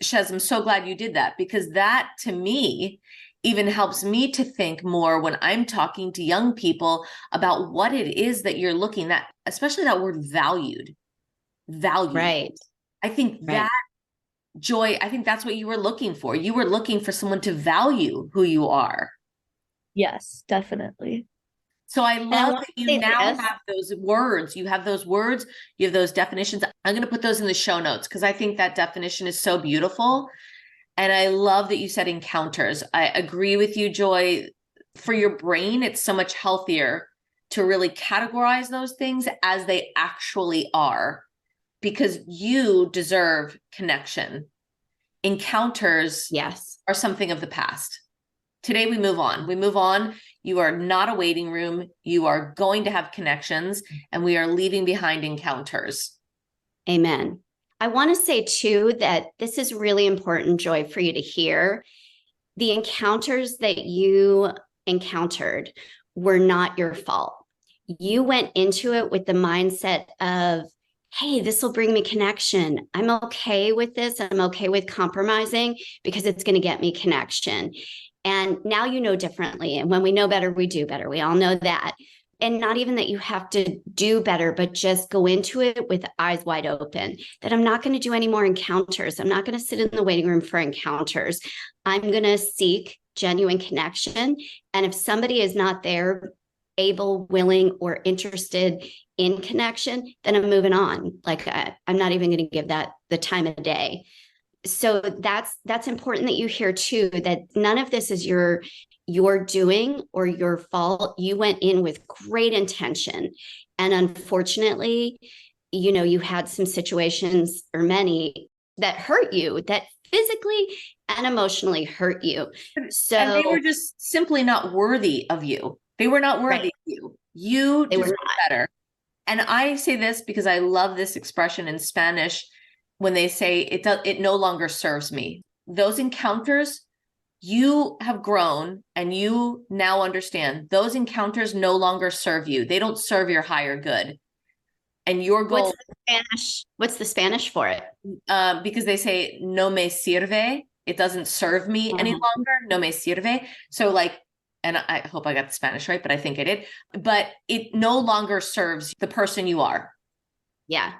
A: Shez, I'm so glad you did that, because that to me even helps me to think more when I'm talking to young people about what it is that you're looking at, especially that word valued.
C: Right.
A: I think that, Joy, I think that's what you were looking for. You were looking for someone to value who you are.
B: Yes, definitely.
A: So I love that you now
C: this.
A: have those words. You have those words, you have those definitions. I'm going to put those in the show notes because I think that definition is so beautiful. And I love that you said encounters. I agree with you, Joy. For your brain, it's so much healthier to really categorize those things as they actually are, because you deserve connection. Encounters,
C: Yes,
A: are something of the past. Today we move on. We move on. You are not a waiting room. You are going to have connections, and we are leaving behind encounters.
C: amen. I want to say too that this is really important, Joy, for you to hear. The encounters that you encountered were not your fault. You went into it with the mindset of, hey, this will bring me connection. I'm okay with this. I'm okay with compromising because it's going to get me connection. And now you know differently. And when we know better, we do better. We all know that. And not even that you have to do better, but just go into it with eyes wide open, that I'm not going to do any more encounters. I'm not going to sit in the waiting room for encounters. I'm going to seek genuine connection. And if somebody is not there, able, willing, or interested in connection, then I'm moving on. Like I'm not even going to give that the time of day. So that's important that you hear too, that none of this is your doing or your fault. You went in with great intention. And unfortunately, you had some situations, or many, that hurt you, that physically and emotionally hurt you. So
A: and they were just simply not worthy of you. They were not worthy of you. You deserve better. And I say this because I love this expression in Spanish when they say it no longer serves me. Those encounters, you have grown and you now understand those encounters no longer serve you. They don't serve your higher good. And your goal.
C: What's the Spanish for it?
A: Because they say no me sirve. It doesn't serve me any longer. No me sirve. So and I hope I got the Spanish right, but I think I did. But it no longer serves the person you are.
C: Yeah.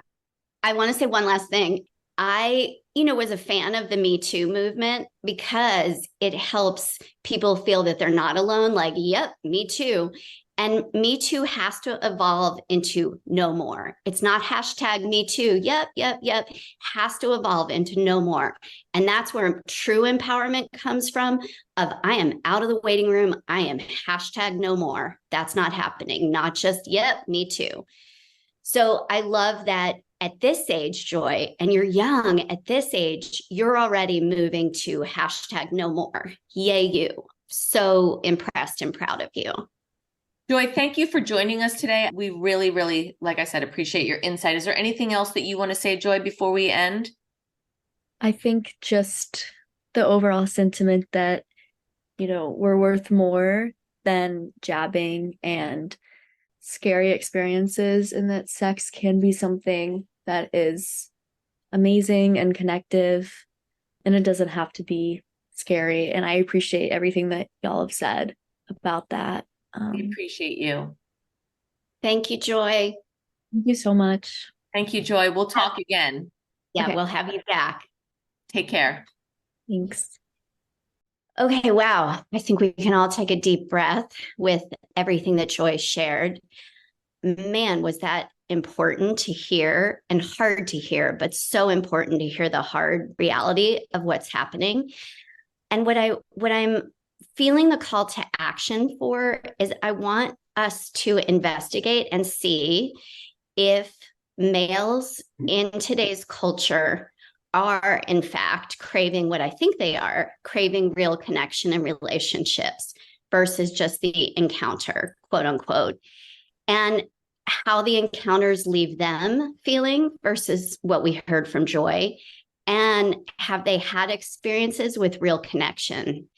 C: I want to say one last thing. I, was a fan of the MeToo movement because it helps people feel that they're not alone. Like, yep, me too. And Me Too has to evolve into NoMore. It's not hashtag Me Too. Yep. Has to evolve into NoMore. And that's where true empowerment comes from, of I am out of the waiting room. I am hashtag NoMore. That's not happening. Not just, yep, me too. So I love that at this age, Joy, and you're young at this age, you're already moving to hashtag NoMore. Yay, you. So impressed and proud of you.
A: Joy, thank you for joining us today. We really, really, like I said, appreciate your insight. Is there anything else that you want to say, Joy, before we end?
B: I think just the overall sentiment that, we're worth more than jabbing and scary experiences, and that sex can be something that is amazing and connective, and it doesn't have to be scary. And I appreciate everything that y'all have said about that.
A: We appreciate you.
C: Thank you, Joy.
B: Thank you so much.
A: Thank you, Joy. We'll talk again.
C: Yeah,
B: Okay.
C: we'll have you back.
A: Take care.
B: Thanks.
C: Okay, wow. I think we can all take a deep breath with everything that Joy shared. Man, was that important to hear and hard to hear, but so important to hear the hard reality of what's happening. And what I'm feeling the call to action for is I want us to investigate and see if males in today's culture are in fact craving what I think they are, craving real connection and relationships versus just the encounter, quote unquote, and how the encounters leave them feeling versus what we heard from Joy. And have they had experiences with real connection?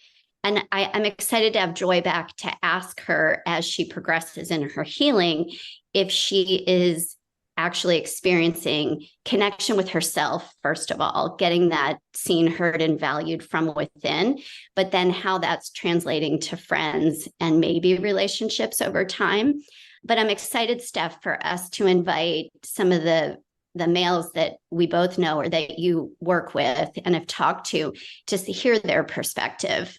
C: And I'm excited to have Joy back to ask her as she progresses in her healing if she is actually experiencing connection with herself, first of all, getting that seen, heard, and valued from within, but then how that's translating to friends and maybe relationships over time. But I'm excited, Steph, for us to invite some of the males that we both know or that you work with and have talked to hear their perspective.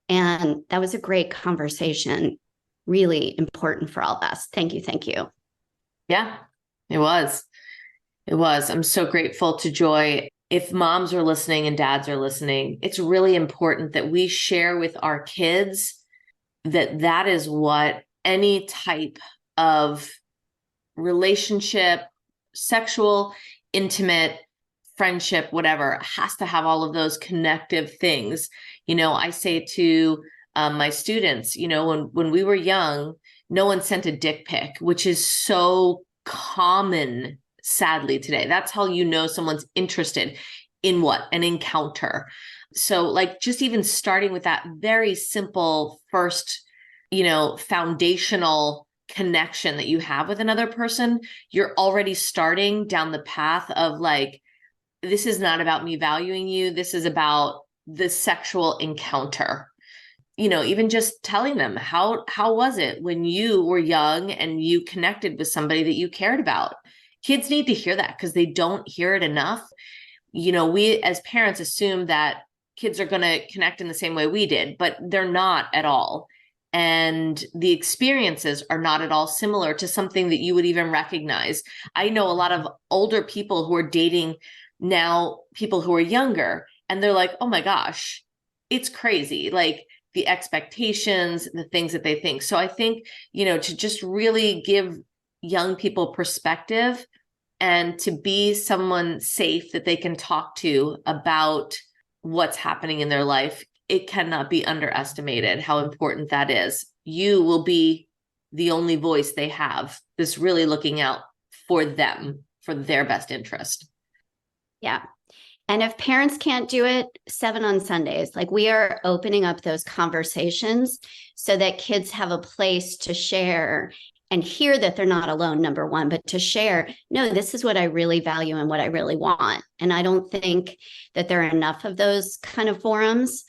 C: And that was a great conversation, really important for all of us. Thank you. Thank you.
A: Yeah, it was. It was. I'm so grateful to Joy. If moms are listening and dads are listening, it's really important that we share with our kids that that is what any type of relationship, sexual, intimate, friendship, whatever, has to have all of those connective things. I say to my students, when we were young, no one sent a dick pic, which is so common, sadly, today. That's how you know someone's interested in what? An encounter. So just even starting with that very simple first, foundational connection that you have with another person, you're already starting down the path of this is not about me valuing you. This is about the sexual encounter. Even just telling them how was it when you were young and you connected with somebody that you cared about. Kids need to hear that because they don't hear it enough. We as parents assume that kids are going to connect in the same way we did, but they're not at all. And the experiences are not at all similar to something that you would even recognize. I know a lot of older people who are dating now people who are younger, and they're like, oh my gosh, it's crazy. The expectations, the things that they think. So I think, to just really give young people perspective and to be someone safe that they can talk to about what's happening in their life, it cannot be underestimated how important that is. You will be the only voice they have that's really looking out for them, for their best interest.
C: Yeah. And if parents can't do it, 7 on Sundays, we are opening up those conversations so that kids have a place to share and hear that they're not alone, number one, but to share, no, this is what I really value and what I really want. And I don't think that there are enough of those kind of forums.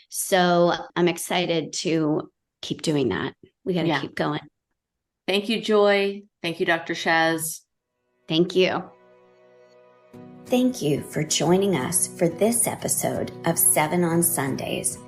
C: So I'm excited to keep doing that. We got to keep going.
A: Thank you, Joy. Thank you, Dr. Shez.
C: Thank you. Thank you for joining us for this episode of 7 on Sundays.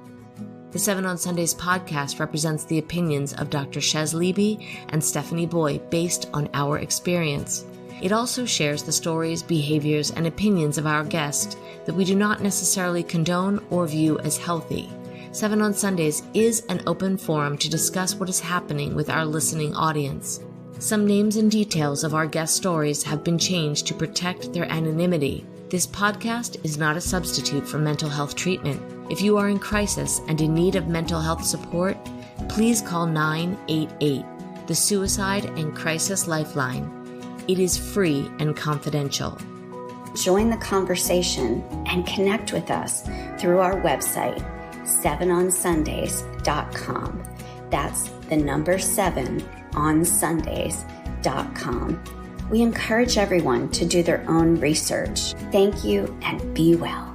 E: The 7 on Sundays podcast represents the opinions of Dr. Shez Levy and Stephanie Boy based on our experience. It also shares the stories, behaviors, and opinions of our guests that we do not necessarily condone or view as healthy. 7 on Sundays is an open forum to discuss what is happening with our listening audience. Some names and details of our guest stories have been changed to protect their anonymity. This podcast is not a substitute for mental health treatment. If you are in crisis and in need of mental health support, please call 988, the Suicide and Crisis Lifeline. It is free and confidential.
C: Join the conversation and connect with us through our website, 7onsundays.com. That's the number 7onsundays.com. We encourage everyone to do their own research. Thank you and be well.